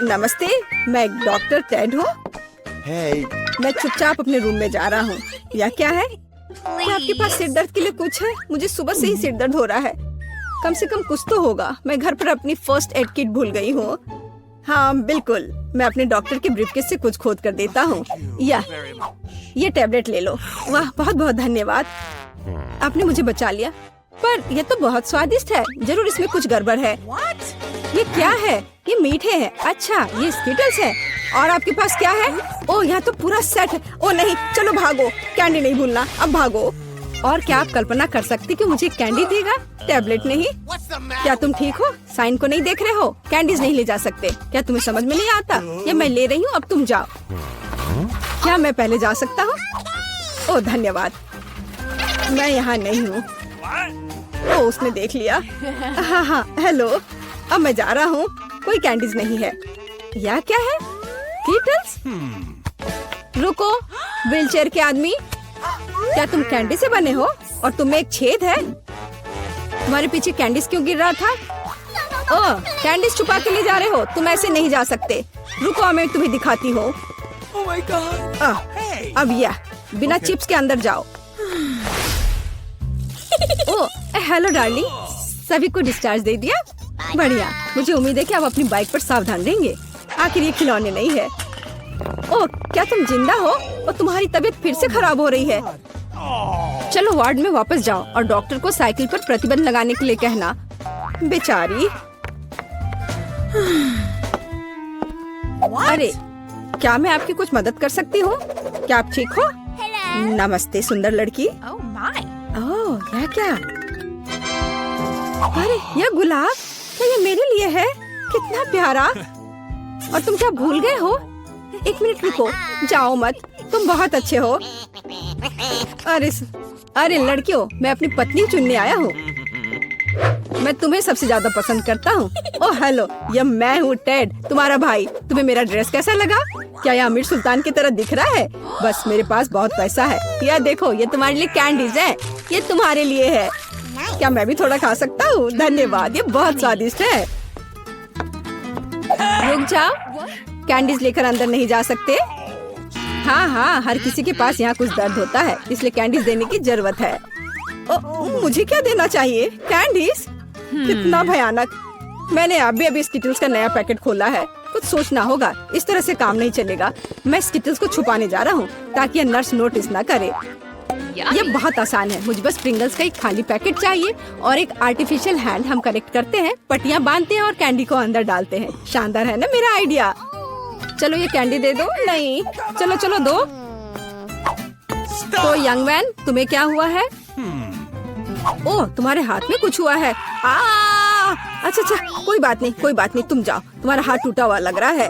नमस्ते, मैं डॉक्टर टेड हूँ। मैं चुपचाप अपने रूम में जा रहा हूँ। यह क्या है? क्या आपके पास सिर दर्द के लिए कुछ है? मुझे सुबह से ही सिर दर्द हो रहा है। कम से कम कुछ तो होगा। मैं घर पर अपनी फर्स्ट एड किट भूल गई हूँ। हाँ बिल्कुल, मैं अपने डॉक्टर के ब्रीफकेस से कुछ खोद कर देता हूँ। ये टैबलेट ले लो। वाह, बहुत बहुत धन्यवाद। आपने मुझे बचा लिया, पर यह तो बहुत स्वादिष्ट है। जरूर इसमें कुछ गड़बड़ है। ये क्या है? ये मीठे हैं। अच्छा, ये स्किटल्स है। और आपके पास क्या है? ओह, यहाँ तो पूरा सेट है। ओह नहीं, चलो भागो, कैंडी नहीं भूलना, अब भागो। और क्या आप कल्पना कर सकती कि मुझे कैंडी देगा, टैबलेट नहीं? What's the matter? क्या तुम ठीक हो? साइन को नहीं देख रहे हो? कैंडीज नहीं ले जा सकते। क्या तुम्हें समझ में नहीं आता? ये मैं ले रही हूँ, अब तुम जाओ। क्या मैं पहले जा सकता हूँ? ओह धन्यवाद, मैं यहाँ नहीं हूँ। ओह, उसने देख लिया। हाँ हाँ, हेलो, अब मैं जा रहा हूँ। कोई कैंडीज नहीं है। यह क्या है? कीटल्स? रुको, व्हीलचेयर के आदमी, क्या तुम कैंडी से बने हो? और तुम में एक छेद है? तुम्हारे पीछे कैंडीज क्यों गिर रहा था? ओह, कैंडीज छुपा के ले जा रहे हो? तुम ऐसे नहीं जा सकते। रुको, मैं तुम्हें दिखाती हूँ। Oh my God! अब यह बिना चिप्स के अंदर जाओ। ओह, हेलो डार्लिंग, सभी को डिस्चार्ज दे दिया? बढ़िया, मुझे उम्मीद है कि आप अपनी बाइक पर सावधान रहेंगे। आखिर ये खिलौने नहीं है। ओह, क्या तुम जिंदा हो? और तुम्हारी तबीयत फिर से खराब हो रही है। चलो वार्ड में वापस जाओ और डॉक्टर को साइकिल पर प्रतिबंध लगाने के लिए कहना। बेचारी। अरे, क्या मैं आपकी कुछ मदद कर सकती हूँ? क्या आप ठीक हो? नमस्ते सुंदर लड़की। ओह, यह क्या? अरे, यह गुलाब, क्या ये मेरे लिए है? कितना प्यारा। और तुम क्या भूल गए हो? एक मिनट रुको, जाओ मत, तुम बहुत अच्छे हो। अरे लड़कियों, मैं अपनी पत्नी चुनने आया हूँ। मैं तुम्हें सबसे ज्यादा पसंद करता हूँ। ओह हेलो, यह मैं हूँ टेड, तुम्हारा भाई। तुम्हें मेरा ड्रेस कैसा लगा? क्या यह अमीर सुल्तान की तरह दिख रहा है? बस मेरे पास बहुत पैसा है। यह देखो, ये तुम्हारे लिए कैंडीज है। ये तुम्हारे लिए है। क्या मैं भी थोड़ा खा सकता हूँ? धन्यवाद, ये बहुत स्वादिष्ट है। रुक जाओ, कैंडीज लेकर अंदर नहीं जा सकते। हाँ हाँ, हर किसी के पास यहाँ कुछ दर्द होता है, इसलिए कैंडीज देने की जरूरत है। मुझे क्या देना चाहिए? कैंडीज? कितना भयानक। मैंने अभी स्किटल्स का नया पैकेट खोला है। कुछ सोचना होगा, इस तरह से काम नहीं चलेगा। मैं स्किटल्स को छुपाने जा रहा हूँ ताकि ये नर्स नोटिस न करे। ये बहुत आसान है, मुझे बस प्रिंगल्स का एक खाली पैकेट चाहिए और एक आर्टिफिशियल हैंड हम कनेक्ट करते हैं, पट्टियाँ बांधते हैं और कैंडी को अंदर डालते हैं। शानदार है ना मेरा आइडिया? चलो ये कैंडी दे दो। नहीं, चलो चलो दो। तो यंग मैन, तुम्हें क्या हुआ है? ओह, तुम्हारे हाथ में कुछ हुआ है। अच्छा, कोई बात नहीं, तुम जाओ। तुम्हारा हाथ टूटा हुआ लग रहा है।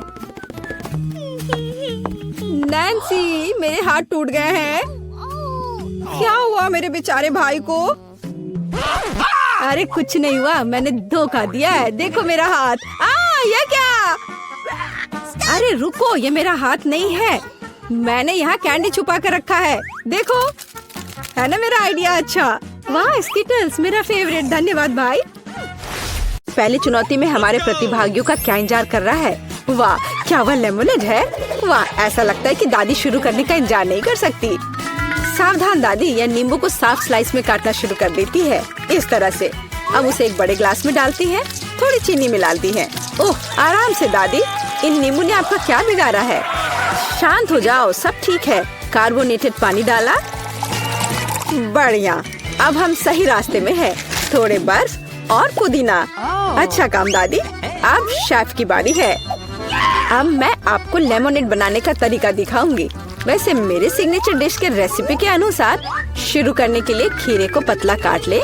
नैन्सी, मेरे हाथ टूट गए हैं। क्या हुआ मेरे बेचारे भाई को? अरे कुछ नहीं हुआ, मैंने धोखा दिया है। देखो मेरा हाथ। ये क्या? अरे रुको, ये मेरा हाथ नहीं है। मैंने यहाँ कैंडी छुपा कर रखा है। देखो, है ना मेरा आइडिया अच्छा? वाह, स्किटल्स मेरा फेवरेट। धन्यवाद भाई। पहली चुनौती में हमारे प्रतिभागियों का क्या इंतजार कर रहा है? वाह, क्या वह लेमोनेड है? वाह, ऐसा लगता है कि दादी शुरू करने का इंतजार नहीं कर सकती। सावधान दादी, यह नींबू को साफ स्लाइस में काटना शुरू कर देती है, इस तरह से। अब उसे एक बड़े ग्लास में डालती है, थोड़ी चीनी मिलाती है। ओह, आराम से दादी, इन नींबू ने आपका क्या बिगाड़ा है? शांत हो जाओ, सब ठीक है। कार्बोनेटेड पानी डाला। बढ़िया, अब हम सही रास्ते में हैं। थोड़े बर्फ और पुदीना। अच्छा काम दादी, अब शेफ की बारी है। अब मैं आपको लेमोनेड बनाने का तरीका दिखाऊंगी। वैसे मेरे सिग्नेचर डिश के रेसिपी के अनुसार शुरू करने के लिए खीरे को पतला काट ले,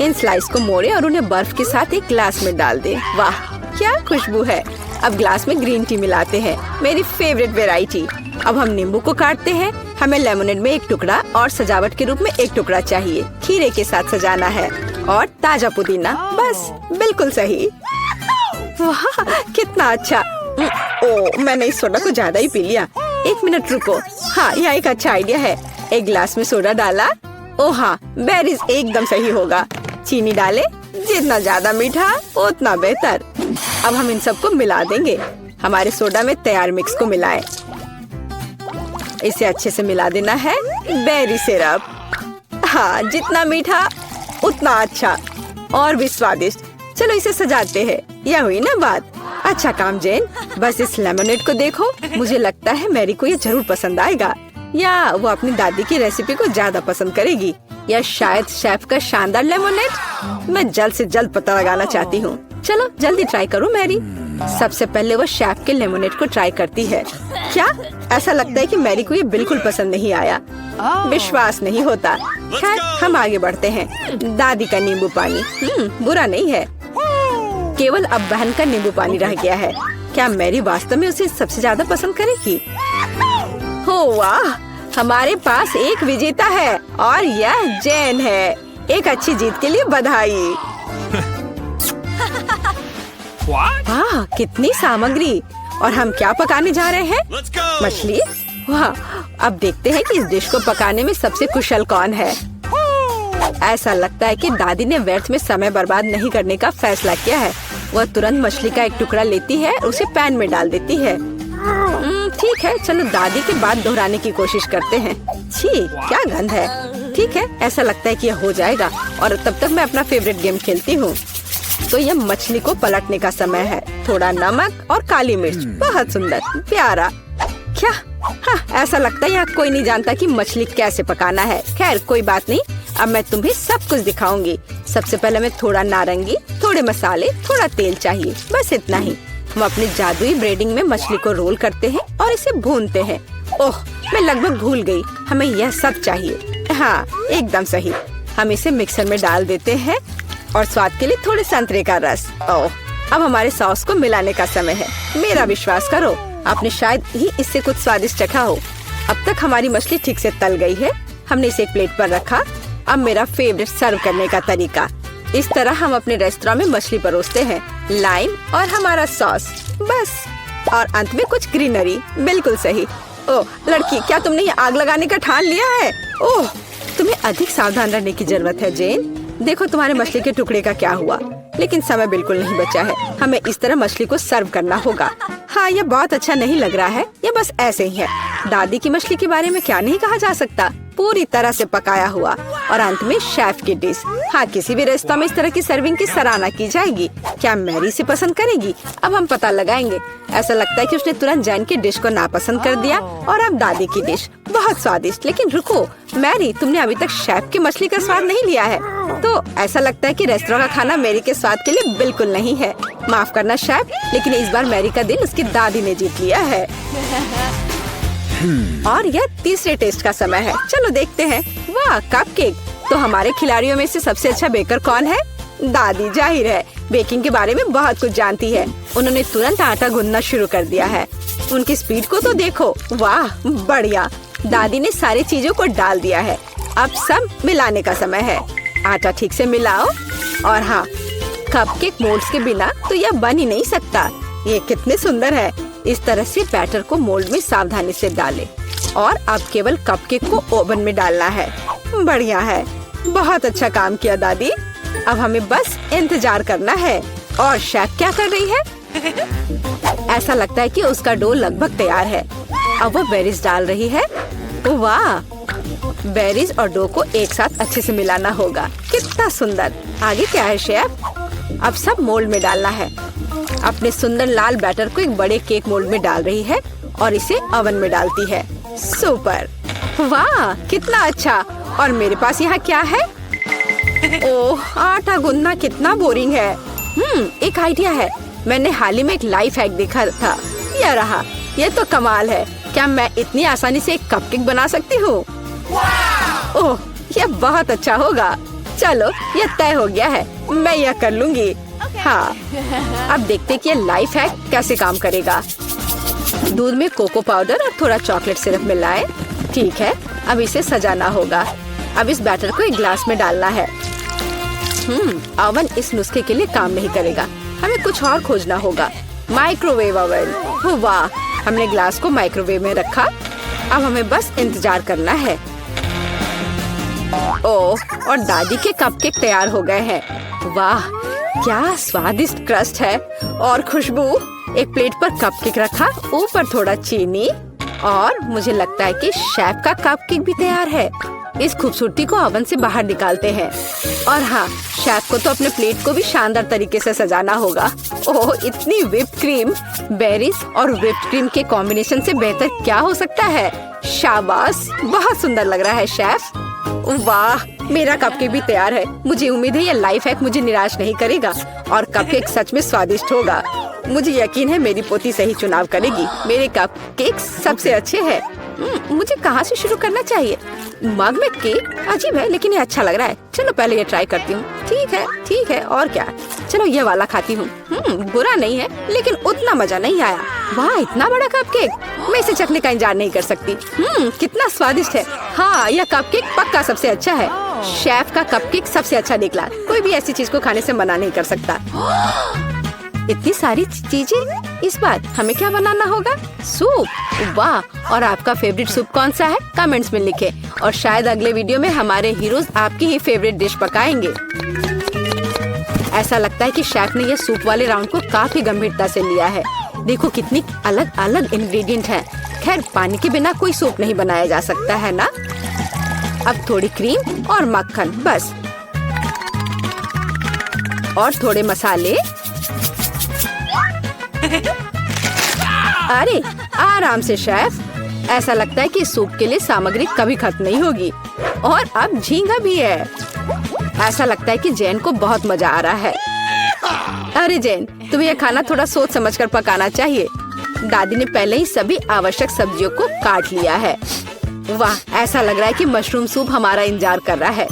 इन स्लाइस को मोड़े और उन्हें बर्फ के साथ एक ग्लास में डाल दे। वाह, क्या खुशबू है। अब ग्लास में ग्रीन टी मिलाते हैं, मेरी फेवरेट वेराइटी। अब हम नींबू को काटते हैं। हमें लेमोनेड में एक टुकड़ा और सजावट के रूप में एक टुकड़ा चाहिए। खीरे के साथ सजाना है और ताजा पुदीना। बस बिल्कुल सही। वाह, कितना अच्छा। मैंने इस सोडा को ज्यादा ही पी लिया। एक मिनट रुको। हाँ, यह एक अच्छा आइडिया है। एक ग्लास में सोडा डाला। ओह हाँ, बेरीज एकदम सही होगा। चीनी डाले, जितना ज्यादा मीठा उतना बेहतर। अब हम इन सबको मिला देंगे। हमारे सोडा में तैयार मिक्स को मिलाएं। इसे अच्छे से मिला देना है। Berry syrup. हाँ, जितना मीठा उतना अच्छा और भी स्वादिष्ट। चलो इसे सजाते हैं। यह हुई ना बात। अच्छा काम जेन, बस इस लेमोनेड को देखो। मुझे लगता है मैरी को ये जरूर पसंद आएगा, या वो अपनी दादी की रेसिपी को ज्यादा पसंद करेगी। या शायद शेफ का शानदार लेमोनेड। मैं जल्द से जल्द पता लगाना चाहती हूँ। चलो जल्दी ट्राई करो मैरी। सबसे पहले वो शेफ के लेमोनेड को ट्राई करती है। क्या? ऐसा लगता है कि मैरी को ये बिल्कुल पसंद नहीं आया। विश्वास नहीं होता। खैर हम आगे बढ़ते हैं। दादी का नींबू पानी बुरा नहीं है। केवल अब बहन का नींबू पानी रह गया है। क्या मैरी वास्तव में उसे सबसे ज्यादा पसंद करेगी? हो वाह, हमारे पास एक विजेता है और यह जैन है। एक अच्छी जीत के लिए बधाई। वाह, कितनी सामग्री। और हम क्या पकाने जा रहे हैं? मछली। वाह, अब देखते हैं कि इस डिश को पकाने में सबसे कुशल कौन है। ऐसा लगता है कि दादी ने व्यर्थ में समय बर्बाद नहीं करने का फैसला किया है। वह तुरंत मछली का एक टुकड़ा लेती है, उसे पैन में डाल देती है। ठीक है, चलो दादी की बात दोहराने की कोशिश करते हैं। छी, क्या गंध है। ठीक है, ऐसा लगता है कि यह हो जाएगा और तब तक मैं अपना फेवरेट गेम खेलती हूँ। तो यह मछली को पलटने का समय है। थोड़ा नमक और काली मिर्च। बहुत सुंदर, प्यारा। क्या? हाँ, ऐसा लगता है यहाँ कोई नहीं जानता कि मछली कैसे पकाना है। खैर कोई बात नहीं, अब मैं तुम्हें सब कुछ दिखाऊंगी। सबसे पहले मैं थोड़ा नारंगी, थोड़े मसाले, थोड़ा तेल चाहिए, बस इतना ही। हम अपने जादुई ब्रेडिंग में मछली को रोल करते हैं और इसे भूनते हैं। ओह, मैं लगभग भूल गई, हमें यह सब चाहिए। हाँ, एकदम सही। हम इसे मिक्सर में डाल देते हैं और स्वाद के लिए थोड़े संतरे का रस। ओह, अब हमारे सॉस को मिलाने का समय है। मेरा विश्वास करो, आपने शायद ही इससे कुछ स्वादिष्ट चखा हो। अब तक हमारी मछली ठीक से तल गई है। हमने इसे एक प्लेट पर रखा। अब मेरा फेवरेट सर्व करने का तरीका। इस तरह हम अपने रेस्तरां में मछली परोसते हैं। लाइम और हमारा सॉस, बस। और अंत में कुछ ग्रीनरी। बिल्कुल सही। ओह लड़की, क्या तुमने ये आग लगाने का ठान लिया है? ओह, तुम्हें अधिक सावधान रहने की जरूरत है जेन। देखो तुम्हारे मछली के टुकड़े का क्या हुआ। लेकिन समय बिल्कुल नहीं बचा है। हमें इस तरह मछली को सर्व करना होगा। हाँ, ये बहुत अच्छा नहीं लग रहा है। ये बस ऐसे ही है। दादी की मछली के बारे में क्या नहीं कहा जा सकता। पूरी तरह से पकाया हुआ। और अंत में शेफ की डिश। हाँ, किसी भी रेस्तरां में इस तरह की सर्विंग की सराहना की जाएगी। क्या मैरी इसे पसंद करेगी? अब हम पता लगाएंगे। ऐसा लगता है कि उसने तुरंत जैन की डिश को नापसंद कर दिया। और अब दादी की डिश बहुत स्वादिष्ट। लेकिन रुको मैरी, तुमने अभी तक शेफ की मछली का स्वाद नहीं लिया है। तो ऐसा लगता है कि रेस्तरां का खाना मैरी के स्वाद के लिए बिल्कुल नहीं है। माफ करना शेफ, लेकिन इस बार मैरी का दिल उसकी दादी ने जीत लिया है। और यह तीसरे टेस्ट का समय है। चलो देखते हैं। वाह, कपकेक। तो हमारे खिलाड़ियों में से सबसे अच्छा बेकर कौन है? दादी, जाहिर है। बेकिंग के बारे में बहुत कुछ जानती है। उन्होंने तुरंत आटा गूंदना शुरू कर दिया है। उनकी स्पीड को तो देखो। वाह, बढ़िया। दादी ने सारी चीजों को डाल दिया है। अब सब मिलाने का समय है। आटा ठीक से मिलाओ। और हाँ, कपकेक मोल्ड्स के बिना तो यह बन ही नहीं सकता। ये कितने सुंदर है। इस तरह से बैटर को मोल्ड में सावधानी से डालें। और अब केवल कपकेक को ओवन में डालना है। बढ़िया है, बहुत अच्छा काम किया दादी। अब हमें बस इंतजार करना है। और शेफ क्या कर रही है? ऐसा लगता है कि उसका डो लगभग तैयार है। अब वो बेरीज डाल रही है। वाह, बेरीज और डो को एक साथ अच्छे से मिलाना होगा। कितना सुंदर। आगे क्या है शेफ? अब सब मोल्ड में डालना है। अपने सुंदर लाल बैटर को एक बड़े केक मोल्ड में डाल रही है और इसे ओवन में डालती है। सुपर। वाह, कितना अच्छा। और मेरे पास यहाँ क्या है? ओह, आटा गूंदना कितना बोरिंग है। एक आइडिया है। मैंने हाल ही में एक लाइफ हैक देखा था। यह रहा। ये तो कमाल है। क्या मैं इतनी आसानी से एक कपकेक बना सकती हूँ? ओह, यह बहुत अच्छा होगा। चलो, यह तय हो गया है। मैं यह कर लूंगी। हाँ, अब देखते कि ये लाइफ हैक कैसे काम करेगा। दूध में कोको पाउडर और थोड़ा चॉकलेट सिरप मिलाएं। ठीक है, अब इसे सजाना होगा। अब इस बैटर को एक ग्लास में डालना है। ओवन इस नुस्खे के लिए काम नहीं करेगा। हमें कुछ और खोजना होगा। Microwave oven. वाह, हमने ग्लास को माइक्रोवेव में रखा। अब हमें बस इंतजार करना है। ओह, और दादी के कपकेक तैयार हो गए हैं। वाह, क्या स्वादिष्ट क्रस्ट है और खुशबू। एक प्लेट पर कपकेक रखा, ऊपर थोड़ा चीनी और मुझे लगता है कि शेफ का कपकेक भी तैयार है। इस खूबसूरती को ओवन से बाहर निकालते हैं। और हाँ, शेफ को तो अपने प्लेट को भी शानदार तरीके से सजाना होगा। ओह, इतनी व्हिप्ड क्रीम। बेरीज और व्हिप्ड क्रीम के कॉम्बिनेशन से बेहतर क्या हो सकता है? शाबाश, बहुत सुंदर लग रहा है शेफ। वाह, मेरा कपकेक भी तैयार है। मुझे उम्मीद है ये लाइफ हैक मुझे निराश नहीं करेगा और कपकेक सच में स्वादिष्ट होगा। मुझे यकीन है मेरी पोती सही चुनाव करेगी। मेरे कपकेक सबसे अच्छे हैं। मुझे कहाँ से शुरू करना चाहिए? मग में केक अजीब है लेकिन ये अच्छा लग रहा है। चलो पहले ये ट्राई करती हूँ। ठीक है और क्या। चलो ये वाला खाती हूँ। बुरा नहीं है लेकिन उतना मजा नहीं आया। वाह, इतना बड़ा कपकेक, मैं इसे चखने का इंतजार नहीं कर सकती। कितना स्वादिष्ट है। हाँ, यह कपकेक पक्का सबसे अच्छा है। शेफ का कपकेक सबसे अच्छा निकला। कोई भी ऐसी चीज को खाने से मना नहीं कर सकता। इतनी सारी चीजें, इस बार हमें क्या बनाना होगा? सूप। वाह, और आपका फेवरेट सूप कौन सा है? कमेंट्स में लिखें और शायद अगले वीडियो में हमारे हीरोज आपकी ही फेवरेट डिश पकाएंगे। ऐसा लगता है कि शेफ ने ये सूप वाले राउंड को काफी गंभीरता से लिया है। देखो कितनी अलग अलग इंग्रेडिएंट हैं। खैर, पानी के बिना कोई सूप नहीं बनाया जा सकता है ना। अब थोड़ी क्रीम और मक्खन बस, और थोड़े मसाले। अरे आराम से शेफ, ऐसा लगता है कि सूप के लिए सामग्री कभी खत्म नहीं होगी। और अब झींगा भी है। ऐसा लगता है कि जैन को बहुत मजा आ रहा है। अरे जैन, तुम्हें यह खाना थोड़ा सोच समझकर पकाना चाहिए। दादी ने पहले ही सभी आवश्यक सब्जियों को काट लिया है। वाह, ऐसा लग रहा है कि मशरूम सूप हमारा इंतजार कर रहा है।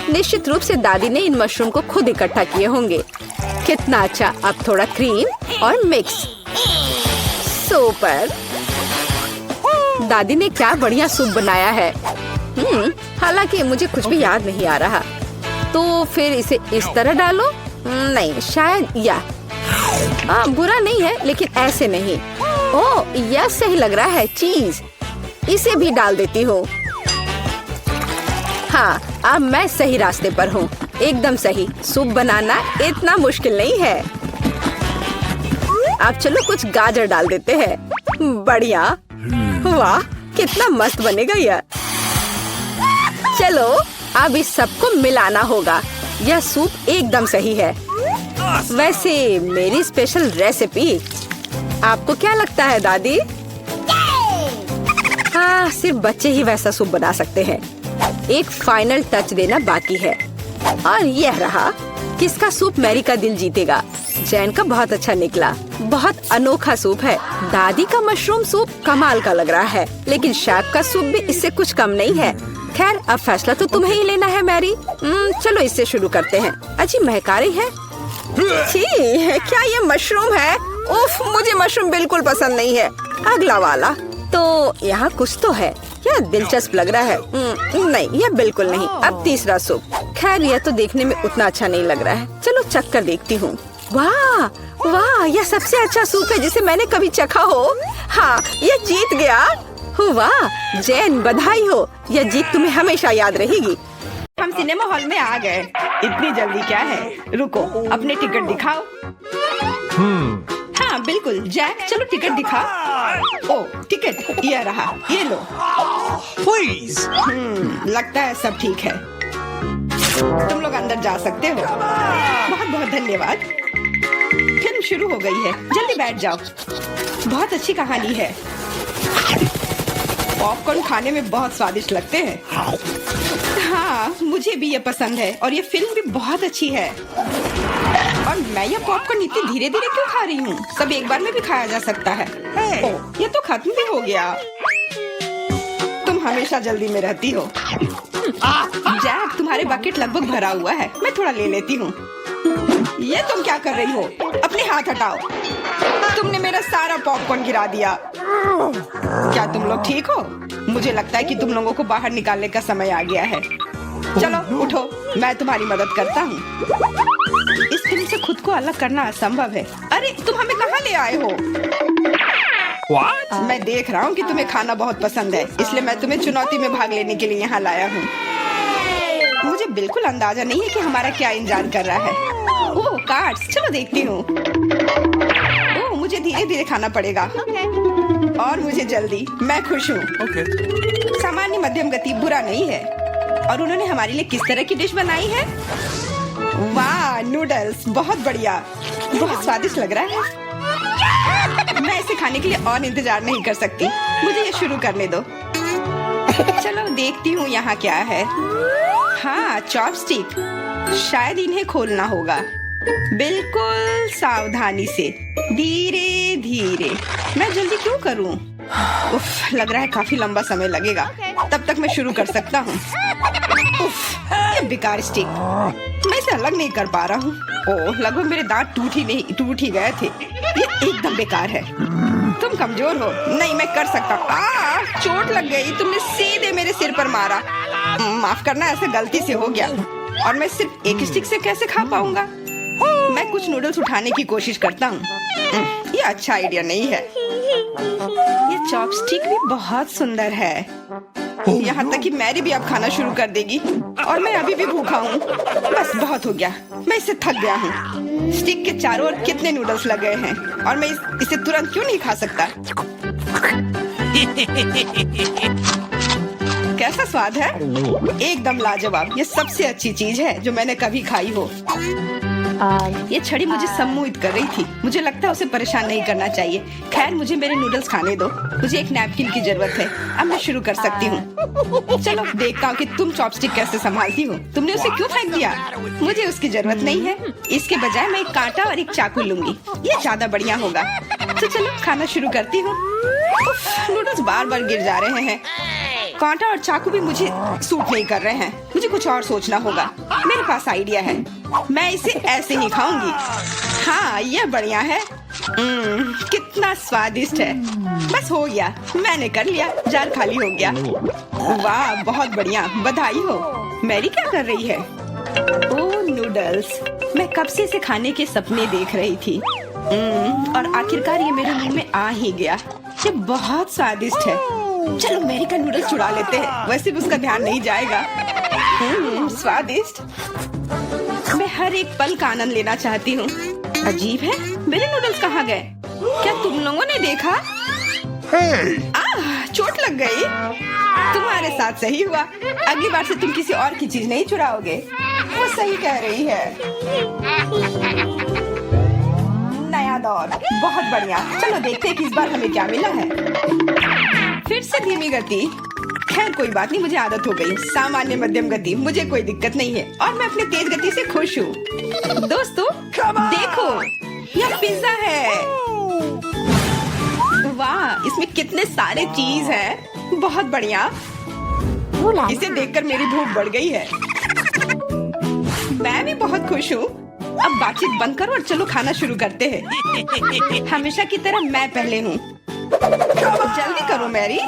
निश्चित रूप से दादी ने इन मशरूम को खुद इकट्ठा किए होंगे। कितना अच्छा। अब थोड़ा क्रीम और मिक्स। सुपर, दादी ने क्या बढ़िया सूप बनाया है। हालांकि मुझे कुछ भी याद नहीं आ रहा। तो फिर इसे इस तरह डालो। नहीं, शायद बुरा नहीं है लेकिन ऐसे नहीं। ओह, यह सही लग रहा है। चीज, इसे भी डाल देती हूँ। हाँ, अब मैं सही रास्ते पर हूँ। एकदम सही। सूप बनाना इतना मुश्किल नहीं है। अब चलो कुछ गाजर डाल देते हैं। बढ़िया। वाह, कितना मस्त बनेगा यह। चलो अब इस सबको मिलाना होगा। यह सूप एकदम सही है। वैसे मेरी स्पेशल रेसिपी, आपको क्या लगता है दादी? हाँ, सिर्फ बच्चे ही वैसा सूप बना सकते हैं। एक फाइनल टच देना बाकी है। और यह रहा। किसका सूप मैरी का दिल जीतेगा? जैन का बहुत अच्छा निकला। बहुत अनोखा सूप है। दादी का मशरूम सूप कमाल का लग रहा है, लेकिन शेफ का सूप भी इससे कुछ कम नहीं है। खैर, अब फैसला तो तुम्हें ही लेना है मैरी। चलो इससे शुरू करते हैं। अच्छी महकारी है। छी, क्या ये मशरूम है? उफ, मुझे मशरूम बिल्कुल पसंद नहीं है। अगला वाला। तो यहाँ कुछ तो है। यह दिलचस्प लग रहा है। नहीं, यह बिल्कुल नहीं। अब तीसरा सूप। खैर, यह तो देखने में उतना अच्छा नहीं लग रहा है। चलो चख कर देखती हूँ। वाह वाह, यह सबसे अच्छा सूप है जिसे मैंने कभी चखा हो। हाँ, यह जीत गया। वाह जैन, बधाई हो। यह जीत तुम्हें हमेशा याद रहेगी। हम सिनेमा हॉल में आ गए। इतनी जल्दी क्या है? रुको, अपने टिकट दिखाओ। हाँ बिल्कुल जैक, चलो टिकट दिखाओ। ओ टिकट, ये रहा, ये लो। Please. लगता है सब ठीक है। तुम लोग अंदर जा सकते हो। बहुत बहुत धन्यवाद। फिल्म शुरू हो गई है, जल्दी बैठ जाओ। बहुत अच्छी कहानी है। पॉपकॉर्न खाने में बहुत स्वादिष्ट लगते हैं। हाँ, मुझे भी ये पसंद है और ये फिल्म भी बहुत अच्छी है। और मैं ये पॉपकॉर्न इतनी धीरे धीरे क्यों खा रही हूँ? सब एक बार में भी खाया जा सकता है। ओह, ये तो खत्म भी हो गया। तुम हमेशा जल्दी में रहती हो। जैक, तुम्हारे बकेट लगभग भरा हुआ है। मैं थोड़ा ले लेती हूँ। ये तुम क्या कर रही हो? अपने हाथ हटाओ। तुमने मेरा सारा पॉपकॉर्न गिरा दिया। क्या तुम लोग ठीक हो? मुझे लगता है कि तुम लोगों को बाहर निकालने का समय आ गया है। चलो उठो, मैं तुम्हारी मदद करता हूँ। इस फिल्म से खुद को अलग करना असंभव है। अरे तुम हमें कहाँ ले आए हो? What? मैं देख रहा हूँ कि तुम्हें खाना बहुत पसंद है, इसलिए मैं तुम्हें चुनौती में भाग लेने के लिए यहाँ लाया हूँ। मुझे बिल्कुल अंदाजा नहीं है कि हमारा क्या इंतजार कर रहा है। ओह कार्ड्स, चलो देखती हूँ। ओह, मुझे धीरे धीरे खाना पड़ेगा। और मुझे जल्दी। मैं खुश हूँ। Okay. सामान्य मध्यम गति बुरा नहीं है। और उन्होंने हमारे लिए किस तरह की डिश बनाई है? वाह, नूडल्स, बहुत बढ़िया, बहुत स्वादिष्ट लग रहा है। मैं इसे खाने के लिए और इंतजार नहीं कर सकती। मुझे ये शुरू करने दो। चलो देखती हूँ यहाँ क्या है। हाँ, चॉपस्टिक। शायद इन्हें खोलना होगा। बिल्कुल सावधानी से, धीरे धीरे। मैं जल्दी क्यों करूँ? उफ, लग रहा है काफी लंबा समय लगेगा। तब तक मैं शुरू कर सकता हूँ। उफ, ये बेकार स्टिक, मैं इसे अलग नहीं कर पा रहा हूँ। ओह, लगभग मेरे दांत टूट ही गए थे। ये एकदम बेकार है। तुम कमजोर हो। नहीं, मैं कर सकता हूँ। चोट लग गई। तुमने सीधे मेरे सिर पर मारा। माफ करना, ऐसे गलती से हो गया। और मैं सिर्फ एक स्टिक से कैसे खा पाऊंगा? मैं कुछ नूडल्स उठाने की कोशिश करता हूँ। ये अच्छा आइडिया नहीं है। ये चॉपस्टिक भी बहुत सुंदर है। यहाँ तक कि मैरी भी अब खाना शुरू कर देगी और मैं अभी भी भूखा हूँ। बस बहुत हो गया, मैं इससे थक गया हूँ। स्टिक के चारों ओर कितने नूडल्स लग गए हैं और मैं इसे तुरंत क्यों नहीं खा सकता? कैसा स्वाद है? एकदम लाजवाब। ये सबसे अच्छी चीज है जो मैंने कभी खाई हो। ये छड़ी मुझे सम्मोहित कर रही थी। मुझे लगता है उसे परेशान नहीं करना चाहिए। खैर, मुझे मेरे नूडल्स खाने दो। मुझे एक नैपकिन की जरूरत है। अब मैं शुरू कर सकती हूँ। चलो देखता हूँ कि तुम चॉपस्टिक कैसे संभालती हो। तुमने उसे क्यों फेंक दिया? मुझे उसकी जरूरत नहीं है। इसके बजाय मैं एक कांटा और एक चाकू लूंगी। ये ज्यादा बढ़िया होगा। तो चलो खाना शुरू करती हूँ। नूडल्स बार बार गिर जा रहे हैं। कांटा और चाकू भी मुझे सूट नहीं कर रहे हैं। मुझे कुछ और सोचना होगा। मेरे पास आइडिया है। मैं इसे ऐसे ही खाऊंगी। हाँ, यह बढ़िया है। कितना स्वादिष्ट है। बस हो गया, मैंने कर लिया। जार खाली हो गया। वाह, बहुत बढ़िया, बधाई हो। मैरी क्या कर रही है? ओह, नूडल्स। मैं कब से इसे खाने के सपने देख रही थी। और आखिरकार ये मेरे मुंह में आ ही गया। ये बहुत स्वादिष्ट है। चलो मैरी का नूडल्स चुरा लेते हैं। वैसे भी उसका ध्यान नहीं जाएगा। स्वादिष्ट। मैं हर एक पल का आनंद लेना चाहती हूँ। अजीब है, मेरे नूडल्स कहाँ गए? क्या तुम लोगों ने देखा? चोट लग गई। तुम्हारे साथ सही हुआ। अगली बार से तुम किसी और की चीज नहीं चुराओगे। वो सही कह रही है। नया दौर, बहुत बढ़िया। चलो देखते हैं कि इस बार हमें क्या मिला है। फिर से धीमी गति। खैर कोई बात नहीं, मुझे आदत हो गई। सामान्य मध्यम गति, मुझे कोई दिक्कत नहीं है और मैं अपनी तेज गति से खुश हूँ। दोस्तों देखो, यह पिज्जा है। वाह, इसमें कितने सारे चीज हैं। बहुत बढ़िया। इसे देखकर मेरी भूख बढ़ गई है। मैं भी बहुत खुश हूँ। अब बातचीत बंद करो और चलो खाना शुरू करते हैं। हमेशा की तरह मैं पहले हूँ। जल्दी करो मैरी।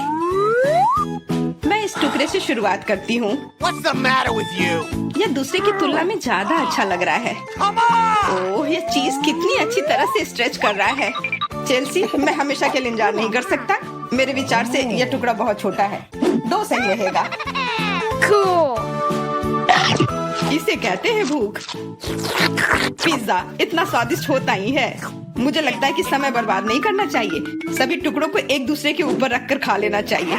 मैं इस टुकड़े से शुरुआत करती हूँ। What's the matter with you? यह दूसरे की तुलना में ज्यादा अच्छा लग रहा है। ओह, यह चीज कितनी अच्छी तरह से स्ट्रेच कर रहा है। चेल्सी, मैं हमेशा के लिए इंतजार नहीं कर सकता। मेरे विचार से यह टुकड़ा बहुत छोटा है। 2 सही रहेगा। इसे कहते हैं भूख। पिज्जा इतना स्वादिष्ट होता ही है। मुझे लगता है कि समय बर्बाद नहीं करना चाहिए। सभी टुकड़ों को एक दूसरे के ऊपर रखकर खा लेना चाहिए।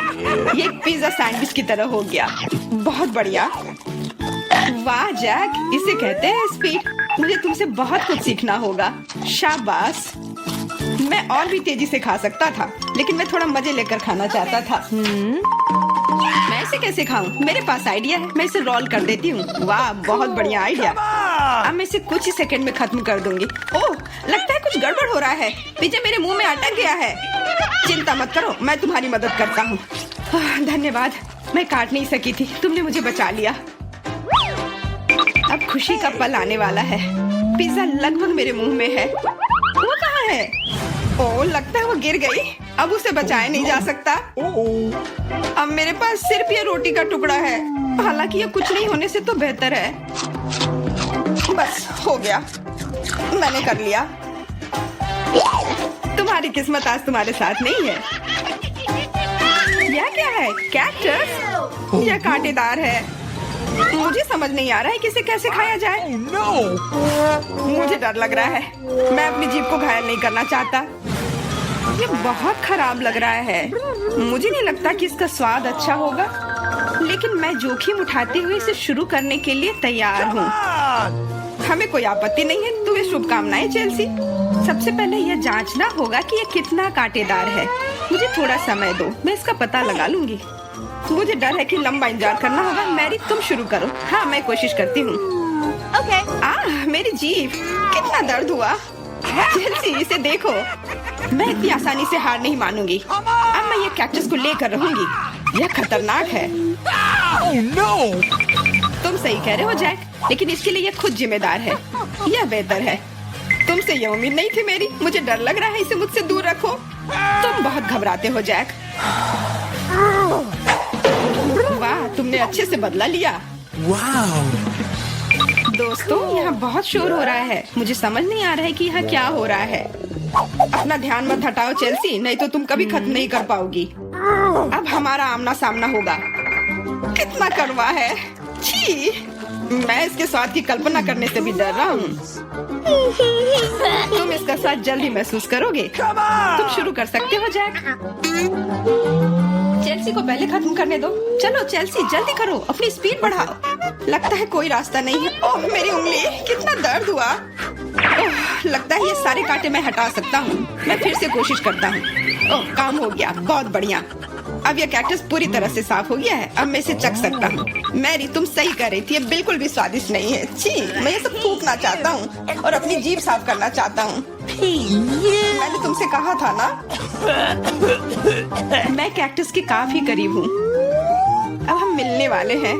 ये एक पिज्जा सैंडविच की तरह हो गया। बहुत बढ़िया। वाह जैक, इसे कहते हैं स्पीड। मुझे तुमसे बहुत कुछ सीखना होगा। शाबाश। मैं और भी तेजी से खा सकता था, लेकिन मैं थोड़ा मजे लेकर खाना चाहता था। मैं इसे कैसे खाऊं? मेरे पास आइडिया है। मैं इसे रोल कर देती हूँ। वाह, बहुत बढ़िया आइडिया। अब मैं इसे कुछ ही सेकंड में खत्म कर दूंगी। ओह, लगता है कुछ गड़बड़ हो रहा है। पिज्जा मेरे मुंह में अटक गया है। चिंता मत करो, मैं तुम्हारी मदद करता हूँ। धन्यवाद। मैं काट नहीं सकी थी, तुमने मुझे बचा लिया। अब खुशी का पल आने वाला है। पिज्जा लगभग मेरे मुंह में है। वो कहाँ है? ओह, लगता है वो गिर गई। अब उसे बचाया नहीं जा सकता। अब मेरे पास सिर्फ ये रोटी का टुकड़ा है। हालांकि ये कुछ नहीं होने से तो बेहतर है। बस हो गया, मैंने कर लिया। तुम्हारी किस्मत आज तुम्हारे साथ नहीं है। यह क्या है? कैक्टस? यह कांटेदार है। मुझे समझ नहीं आ रहा है कि इसे कैसे खाया जाए। मुझे डर लग रहा है। मैं अपनी जीभ को घायल नहीं करना चाहता। ये बहुत खराब लग रहा है। मुझे नहीं लगता कि इसका स्वाद अच्छा होगा, लेकिन मैं जोखिम उठाते हुए इसे शुरू करने के लिए तैयार हूँ। हमें कोई आपत्ति नहीं है। तुम्हें शुभकामनाएं चेल्सी। सबसे पहले यह जांचना होगा कि यह कितना कांटेदार है। मुझे थोड़ा समय दो, मैं इसका पता लगा लूंगी। मुझे डर है कि लंबा इंतजार करना होगा। मैरी तुम शुरू करो। हाँ मैं कोशिश करती हूँ। ओके। मेरी जीभ, कितना दर्द हुआ। चेल्सी इसे देखो। मैं इतनी आसानी से हार नहीं मानूंगी। अब मैं ये कैक्टस को लेकर रहूंगी। यह खतरनाक है। Oh no! तुम सही कह रहे हो जैक, लेकिन इसके लिए यह खुद जिम्मेदार है। यह बेहतर है। तुमसे ये उम्मीद नहीं थी मेरी। मुझे डर लग रहा है, इसे मुझसे दूर रखो। तुम बहुत घबराते हो जैक। वाह, तुमने अच्छे से बदला लिया। Wow! दोस्तों, यहाँ बहुत शोर हो रहा है। मुझे समझ नहीं आ रहा है कि यहाँ क्या हो रहा है। अपना ध्यान मत हटाओ चेल्सी, नहीं तो तुम कभी खत्म नहीं कर पाओगी। अब हमारा आमना सामना होगा। कितना कड़वा है। छी, मैं इसके स्वाद की कल्पना करने से भी डर रहा हूँ। तुम इसका स्वाद जल्दी महसूस करोगे। तुम शुरू कर सकते हो जैक। चेल्सी को पहले खत्म करने दो। चलो चेल्सी, जल्दी करो, अपनी स्पीड बढ़ाओ। लगता है कोई रास्ता नहीं है। ओह मेरी उंगली, कितना दर्द हुआ। ओह, लगता है ये सारे कांटे मैं हटा सकता हूँ। मैं फिर से कोशिश करता हूँ। ओह, काम हो गया, बहुत बढ़िया। अब यह कैक्टस पूरी तरह से साफ हो गया है। अब मैं इसे चख सकता हूँ। मैरी तुम सही कर रही थी, ये बिल्कुल भी स्वादिष्ट नहीं है। छी, मैं ये सब थूकना चाहता हूँ और अपनी जीभ साफ करना चाहता हूँ। मैंने तुमसे कहा था ना। मैं कैक्टस के काफी करीब हूँ। अब हम मिलने वाले हैं।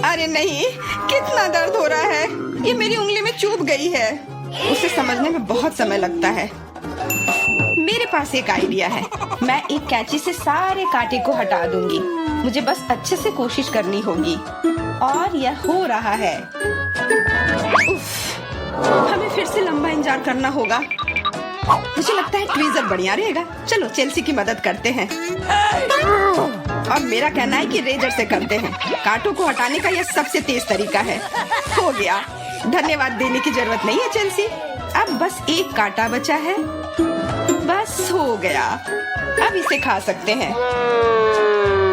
अरे नहीं, कितना दर्द हो रहा है। ये मेरी उंगली में चुभ गई है। उसे समझने में बहुत समय लगता है। मेरे पास एक आइडिया है। मैं एक कैंची से सारे कांटे को हटा दूंगी। मुझे बस अच्छे से कोशिश करनी होगी। और यह हो रहा है। उफ, हमें फिर से लंबा इंतजार करना होगा। मुझे लगता है ट्वीजर बढ़िया रहेगा। चलो चेल्सी की मदद करते हैं। और मेरा कहना है कि रेजर से करते हैं। कांटों को हटाने का यह सबसे तेज तरीका है। हो गया। धन्यवाद देने की जरूरत नहीं है चेल्सी। अब बस एक कांटा बचा है। बस हो गया। अब इसे खा सकते हैं।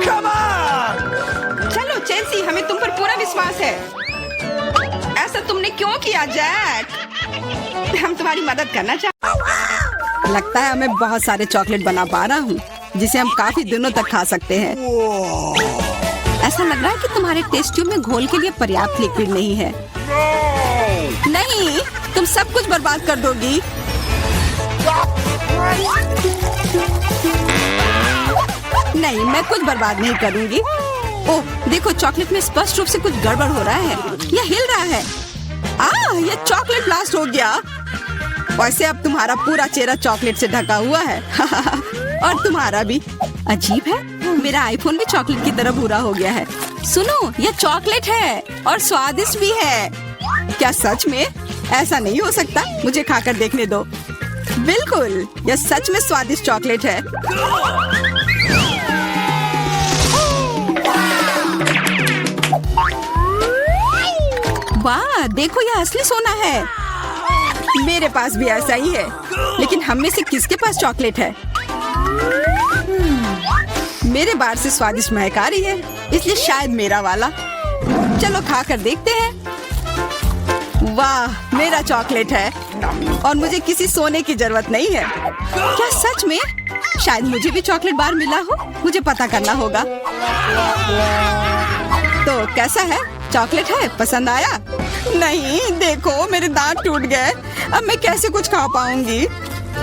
Come on! चलो चेल्सी, हमें तुम पर पूरा विश्वास है। ऐसा तुमने क्यों किया जैक? हम तुम्हारी मदद करना चाहते। लगता है मैं बहुत सारे चॉकलेट बना पा रहा हूँ, जिसे हम काफी दिनों तक खा सकते हैं। ऐसा लग रहा है कि तुम्हारे टेस्ट ट्यूब में घोल के लिए पर्याप्त लिक्विड नहीं है। नहीं, तुम सब कुछ बर्बाद कर दोगी। नहीं, मैं कुछ बर्बाद नहीं करूंगी। ओह, देखो चॉकलेट में स्पष्ट रूप से कुछ गड़बड़ हो रहा है। यह हिल रहा है। यह चॉकलेट ब्लास्ट हो गया। वैसे अब तुम्हारा पूरा चेहरा चॉकलेट से ढका हुआ है। और तुम्हारा भी। अजीब है, मेरा आईफोन भी चॉकलेट की तरह भूरा हो गया है। सुनो, यह चॉकलेट है और स्वादिष्ट भी है। क्या सच में? ऐसा नहीं हो सकता। मुझे खाकर देखने दो। बिल्कुल, यह सच में स्वादिष्ट चॉकलेट है। वाह, देखो यह असली सोना है। मेरे पास भी ऐसा ही है, लेकिन हम में से किसके पास चॉकलेट है? मेरे बार से स्वादिष्ट महक आ रही है, इसलिए शायद मेरा वाला। चलो खा कर देखते हैं। वाह, मेरा चॉकलेट है और मुझे किसी सोने की जरूरत नहीं है। क्या सच में? शायद मुझे भी चॉकलेट बार मिला हो। मुझे पता करना होगा। तो कैसा है? चॉकलेट है? पसंद आया? नहीं, देखो मेरे दांत टूट गए। अब मैं कैसे कुछ खा पाऊंगी?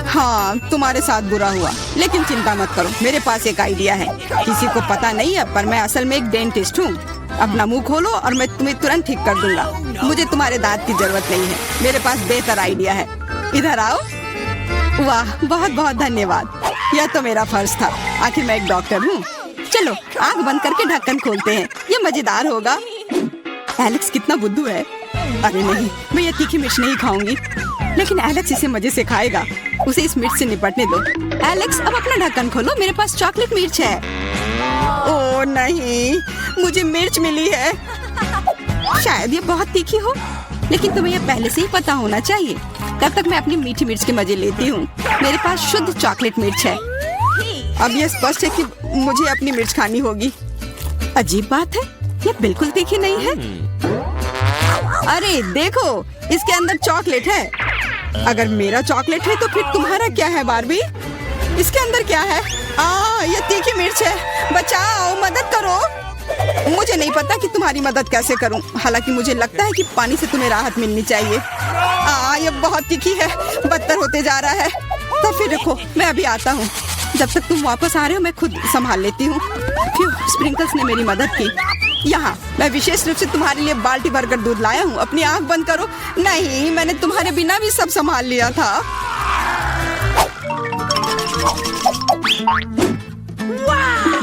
हाँ, तुम्हारे साथ बुरा हुआ, लेकिन चिंता मत करो, मेरे पास एक आइडिया है। किसी को पता नहीं है, पर मैं असल में एक डेंटिस्ट हूँ। अपना मुंह खोलो और मैं तुम्हें तुरंत ठीक कर दूंगा। मुझे तुम्हारे दांत की जरूरत नहीं है। मेरे पास बेहतर आइडिया है। इधर आओ। वाह, बहुत बहुत धन्यवाद। यह तो मेरा फर्ज था। आखिर मैं एक डॉक्टर हूँ। चलो आँख बंद करके ढक्कन खोलते हैं। ये मजेदार होगा। एलेक्स कितना बुद्धू है। अरे नहीं, मैं ये तीखी मिर्च नहीं खाऊंगी। लेकिन एलेक्स इसे मजे से खाएगा। उसे इस मिर्च से निपटने दो। एलेक्स, अब अपना ढक्कन खोलो। मेरे पास चॉकलेट मिर्च है। ओह नहीं, मुझे मिर्च मिली है। शायद ये बहुत तीखी हो, लेकिन तुम्हें यह पहले से ही पता होना चाहिए। तब तक मैं अपनी मीठी मिर्च के मजे लेती हूँ। मेरे पास शुद्ध चॉकलेट मिर्च है। अब यह स्पष्ट है कि मुझे अपनी मिर्च खानी होगी। अजीब बात है, ये बिल्कुल तीखी नहीं है। अरे देखो, इसके अंदर चॉकलेट है। अगर मेरा चॉकलेट है तो फिर तुम्हारा क्या है बारबी? इसके अंदर क्या है? ये तीखी मिर्च है, बचाओ, मदद करो। मुझे नहीं पता कि तुम्हारी मदद कैसे करूं। हालांकि मुझे लगता है कि पानी से तुम्हें राहत मिलनी चाहिए। ये बहुत तीखी है, बदतर होते जा रहा है। तो फिर रुको, मैं अभी आता हूँ। जब तक तुम वापस आ रहे हो मैं खुद संभाल लेती हूँ। स्प्रिंकल्स ने मेरी मदद की। यहाँ मैं विशेष रूप से तुम्हारे लिए बाल्टी भरकर दूध लाया हूँ। अपनी आँख बंद करो। नहीं, मैंने तुम्हारे बिना भी सब संभाल लिया था।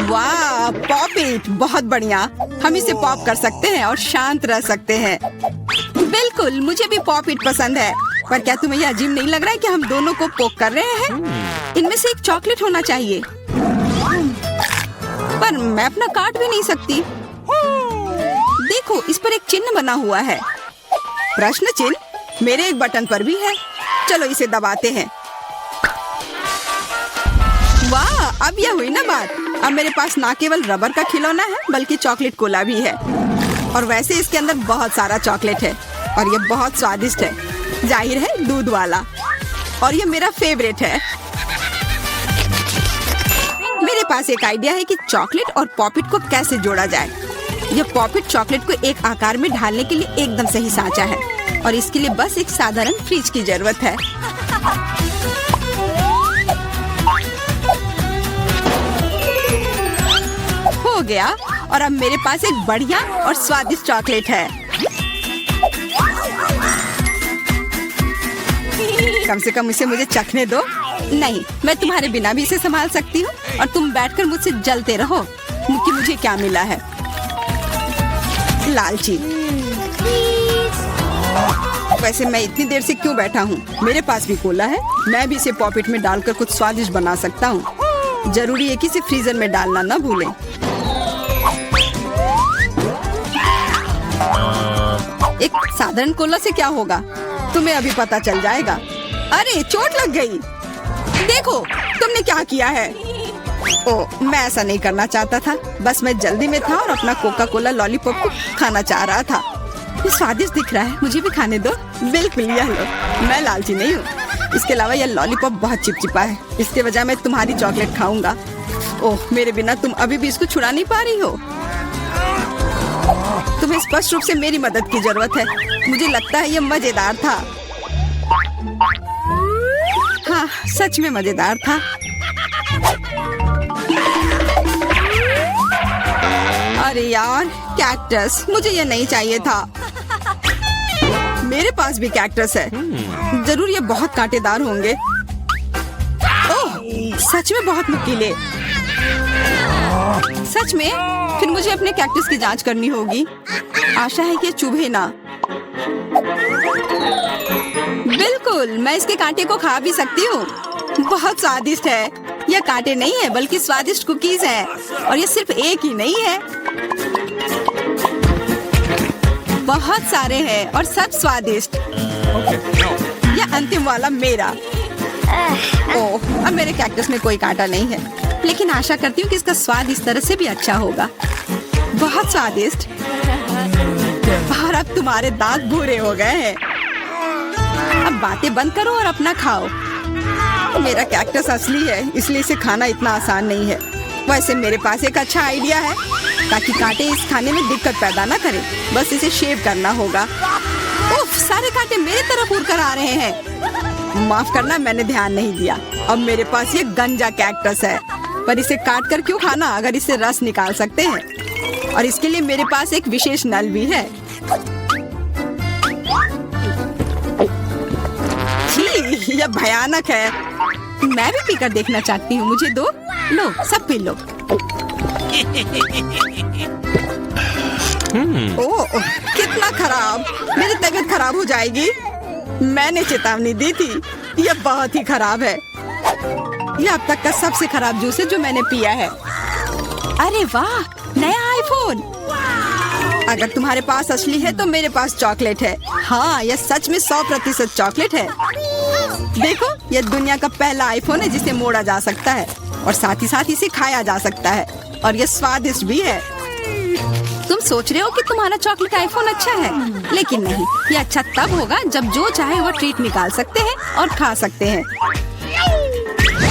वाह, पॉप इट, बहुत बढ़िया। हम इसे पॉप कर सकते हैं और शांत रह सकते हैं। बिल्कुल, मुझे भी पॉप इट पसंद है। पर क्या तुम्हें यह अजीब नहीं लग रहा है कि हम दोनों को पोक कर रहे हैं? इनमें से एक चॉकलेट होना चाहिए। पर मैं अपना काट भी नहीं सकती। देखो, इस पर एक चिन्ह बना हुआ है। प्रश्न चिन्ह मेरे एक बटन पर भी है। चलो इसे दबाते हैं। वाह, अब यह हुई ना बात। अब मेरे पास ना केवल रबर का खिलौना है बल्कि चॉकलेट कोला भी है। और वैसे इसके अंदर बहुत सारा चॉकलेट है और ये बहुत स्वादिष्ट है। जाहिर है, दूध वाला। और ये मेरा फेवरेट है। मेरे पास एक आइडिया है कि चॉकलेट और पॉपिट को कैसे जोड़ा जाए। यह पॉपिट चॉकलेट को एक आकार में ढालने के लिए एकदम सही सांचा है और इसके लिए बस एक साधारण फ्रिज की जरूरत है। हो गया, और अब मेरे पास एक बढ़िया और स्वादिष्ट चॉकलेट है। कम से कम इसे मुझे चखने दो। नहीं, मैं तुम्हारे बिना भी इसे संभाल सकती हूँ और तुम बैठकर मुझसे जलते रहो कि मुझे क्या मिला है। लालची। वैसे मैं इतनी देर से क्यों बैठा हूँ? मेरे पास भी कोला है। मैं भी इसे पॉकेट में डालकर कुछ स्वादिष्ट बना सकता हूँ। जरूरी है कि इसे फ्रीजर में डालना ना भूलें। एक साधारण कोला से क्या होगा, तुम्हें अभी पता चल जाएगा। अरे, चोट लग गई। देखो, तुमने क्या किया है। ओह, मैं ऐसा नहीं करना चाहता था। बस मैं जल्दी में था और अपना कोका कोला लॉलीपॉप को खाना चाह रहा था। ये स्वादिष्ट दिख रहा है, मुझे भी खाने दो। बिल्कुल, यह लो। मैं लालची नहीं हूँ। इसके अलावा यह लॉलीपॉप बहुत चिपचिपा है। इसके बजाय मैं तुम्हारी चॉकलेट खाऊंगा। ओह, मेरे बिना तुम अभी भी इसको छुड़ा नहीं पा रही हो। तुम्हें स्पष्ट रूप से मेरी मदद की जरूरत है। मुझे लगता है यह मजेदार था। हाँ, सच में मजेदार था। अरे यार, कैक्टस, मुझे ये नहीं चाहिए था। मेरे पास भी कैक्टस है। जरूर ये बहुत कांटेदार होंगे। ओह, सच में बहुत नुकीले। सच में? फिर मुझे अपने कैक्टस की जांच करनी होगी। आशा है कि चुभे ना। बिल्कुल, मैं इसके कांटे को खा भी सकती हूँ। बहुत स्वादिष्ट है। यह कांटे नहीं है बल्कि स्वादिष्ट कुकीज है। और ये सिर्फ एक ही नहीं है, बहुत सारे हैं और सब स्वादिष्ट। यह अंतिम वाला मेरा। ओह, अब मेरे कैक्टस में कोई कांटा नहीं है, लेकिन आशा करती हूँ कि इसका स्वाद इस तरह से भी अच्छा होगा। बहुत स्वादिष्ट। और अब तुम्हारे दांत भूरे हो गए हैं। अब बातें बंद करो और अपना खाओ। मेरा कैक्टस असली है, इसलिए इसे खाना इतना आसान नहीं है। वैसे मेरे पास एक अच्छा आइडिया है, ताकि कांटे इस खाने में दिक्कत पैदा ना करें। बस इसे शेव करना होगा। उफ, सारे कांटे मेरे तरफ उड़ कर आ रहे हैं। माफ करना, मैंने ध्यान नहीं दिया। अब मेरे पास ये गंजा कैक्टस है, पर इसे काट कर क्यों खाना अगर इससे रस निकाल सकते हैं। और इसके लिए मेरे पास एक विशेष नल भी है। छी, यह भयानक है। मैं भी पीकर देखना चाहती हूँ। मुझे दो। लो, सब पी लो। ओह, कितना खराब। मेरी तबीयत खराब हो जाएगी। मैंने चेतावनी दी थी। यह बहुत ही खराब है। यह अब तक का सबसे खराब जूस है जो मैंने पिया है। अरे वाह, नया आईफोन। अगर तुम्हारे पास असली है तो मेरे पास चॉकलेट है। हाँ, यह सच में 100% चॉकलेट है। देखो, यह दुनिया का पहला आईफोन है जिसे मोड़ा जा सकता है और साथ ही साथ इसे खाया जा सकता है। और यह स्वादिष्ट भी है। तुम सोच रहे हो कि तुम्हारा चॉकलेट आईफोन अच्छा है, लेकिन नहीं। यह अच्छा तब होगा जब जो चाहे वो ट्रीट निकाल सकते हैं और खा सकते हैं।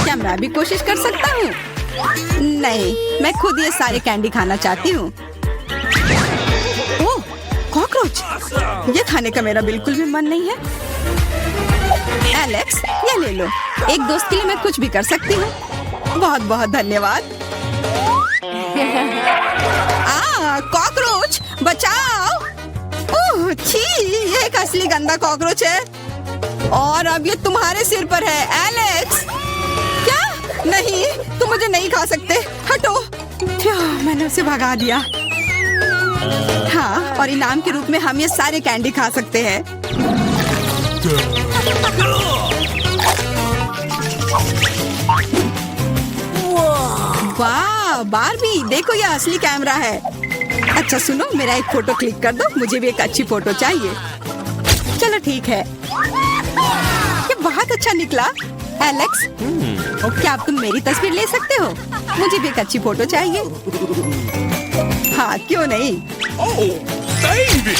क्या मैं भी कोशिश कर सकता हूँ? नहीं, मैं खुद ये सारे कैंडी खाना चाहती हूँ। ओह, कॉकरोच! ये खाने का मेरा बिल्कुल भी मन नहीं है। एलेक्स, ये ले लो। एक दोस्त के लिए मैं कुछ भी कर सकती हूँ। बहुत बहुत धन्यवाद। कॉकरोच बचाओ! ओह छी, ये एक असली गंदा कॉकरोच है और अब ये तुम्हारे सिर पर है। एलेक्स, क्या? नहीं, तुम मुझे नहीं खा सकते। हटो। मैंने उसे भगा दिया। हाँ, और इनाम के रूप में हम ये सारे कैंडी खा सकते हैं। वाह बार्बी, देखो ये असली कैमरा है। अच्छा सुनो, मेरा एक फोटो क्लिक कर दो, मुझे भी एक अच्छी फोटो चाहिए। चलो ठीक है। ये बहुत अच्छा निकला। एलेक्स, क्या अब तुम मेरी तस्वीर ले सकते हो? मुझे भी एक अच्छी फोटो चाहिए। हाँ, क्यों नहीं। Baby!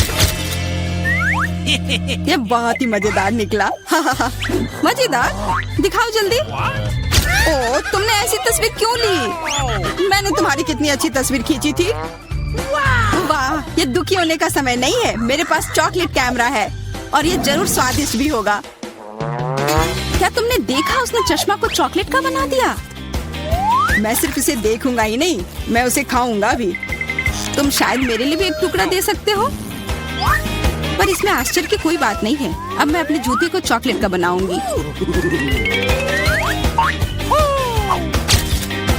ये बहुत ही मजेदार निकला। मजेदार? दिखाओ जल्दी। ओह, तुमने ऐसी तस्वीर क्यों ली? मैंने तुम्हारी कितनी अच्छी तस्वीर खींची थी। वाह, ये दुखी होने का समय नहीं है। मेरे पास चॉकलेट कैमरा है और ये जरूर स्वादिष्ट भी होगा। क्या तुमने देखा, उसने चश्मा को चॉकलेट का बना दिया? मैं सिर्फ इसे देखूंगा ही नहीं, मैं उसे खाऊंगा भी। तुम शायद मेरे लिए भी एक टुकड़ा दे सकते हो, पर इसमें आश्चर्य की कोई बात नहीं है। अब मैं अपने जूते को चॉकलेट का बनाऊंगी।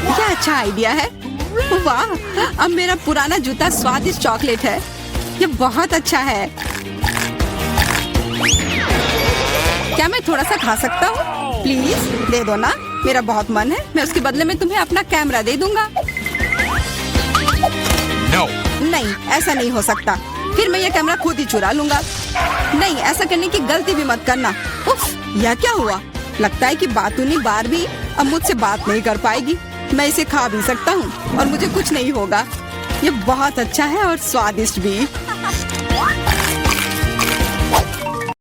क्या अच्छा आइडिया है। वाह, अब मेरा पुराना जूता स्वादिष्ट चॉकलेट है। ये बहुत अच्छा है। क्या मैं थोड़ा सा खा सकता हूँ? प्लीज दे दो ना, मेरा बहुत मन है। मैं उसके बदले में तुम्हें अपना कैमरा दे दूंगा। No! नहीं, ऐसा नहीं हो सकता। फिर मैं ये कैमरा खुद ही चुरा लूंगा। नहीं, ऐसा करने की गलती भी मत करना। उफ, यह क्या हुआ? लगता है कि बातूनी बार्बी अब मुझसे बात नहीं कर पाएगी। मैं इसे खा भी सकता हूँ और मुझे कुछ नहीं होगा। ये बहुत अच्छा है और स्वादिष्ट भी।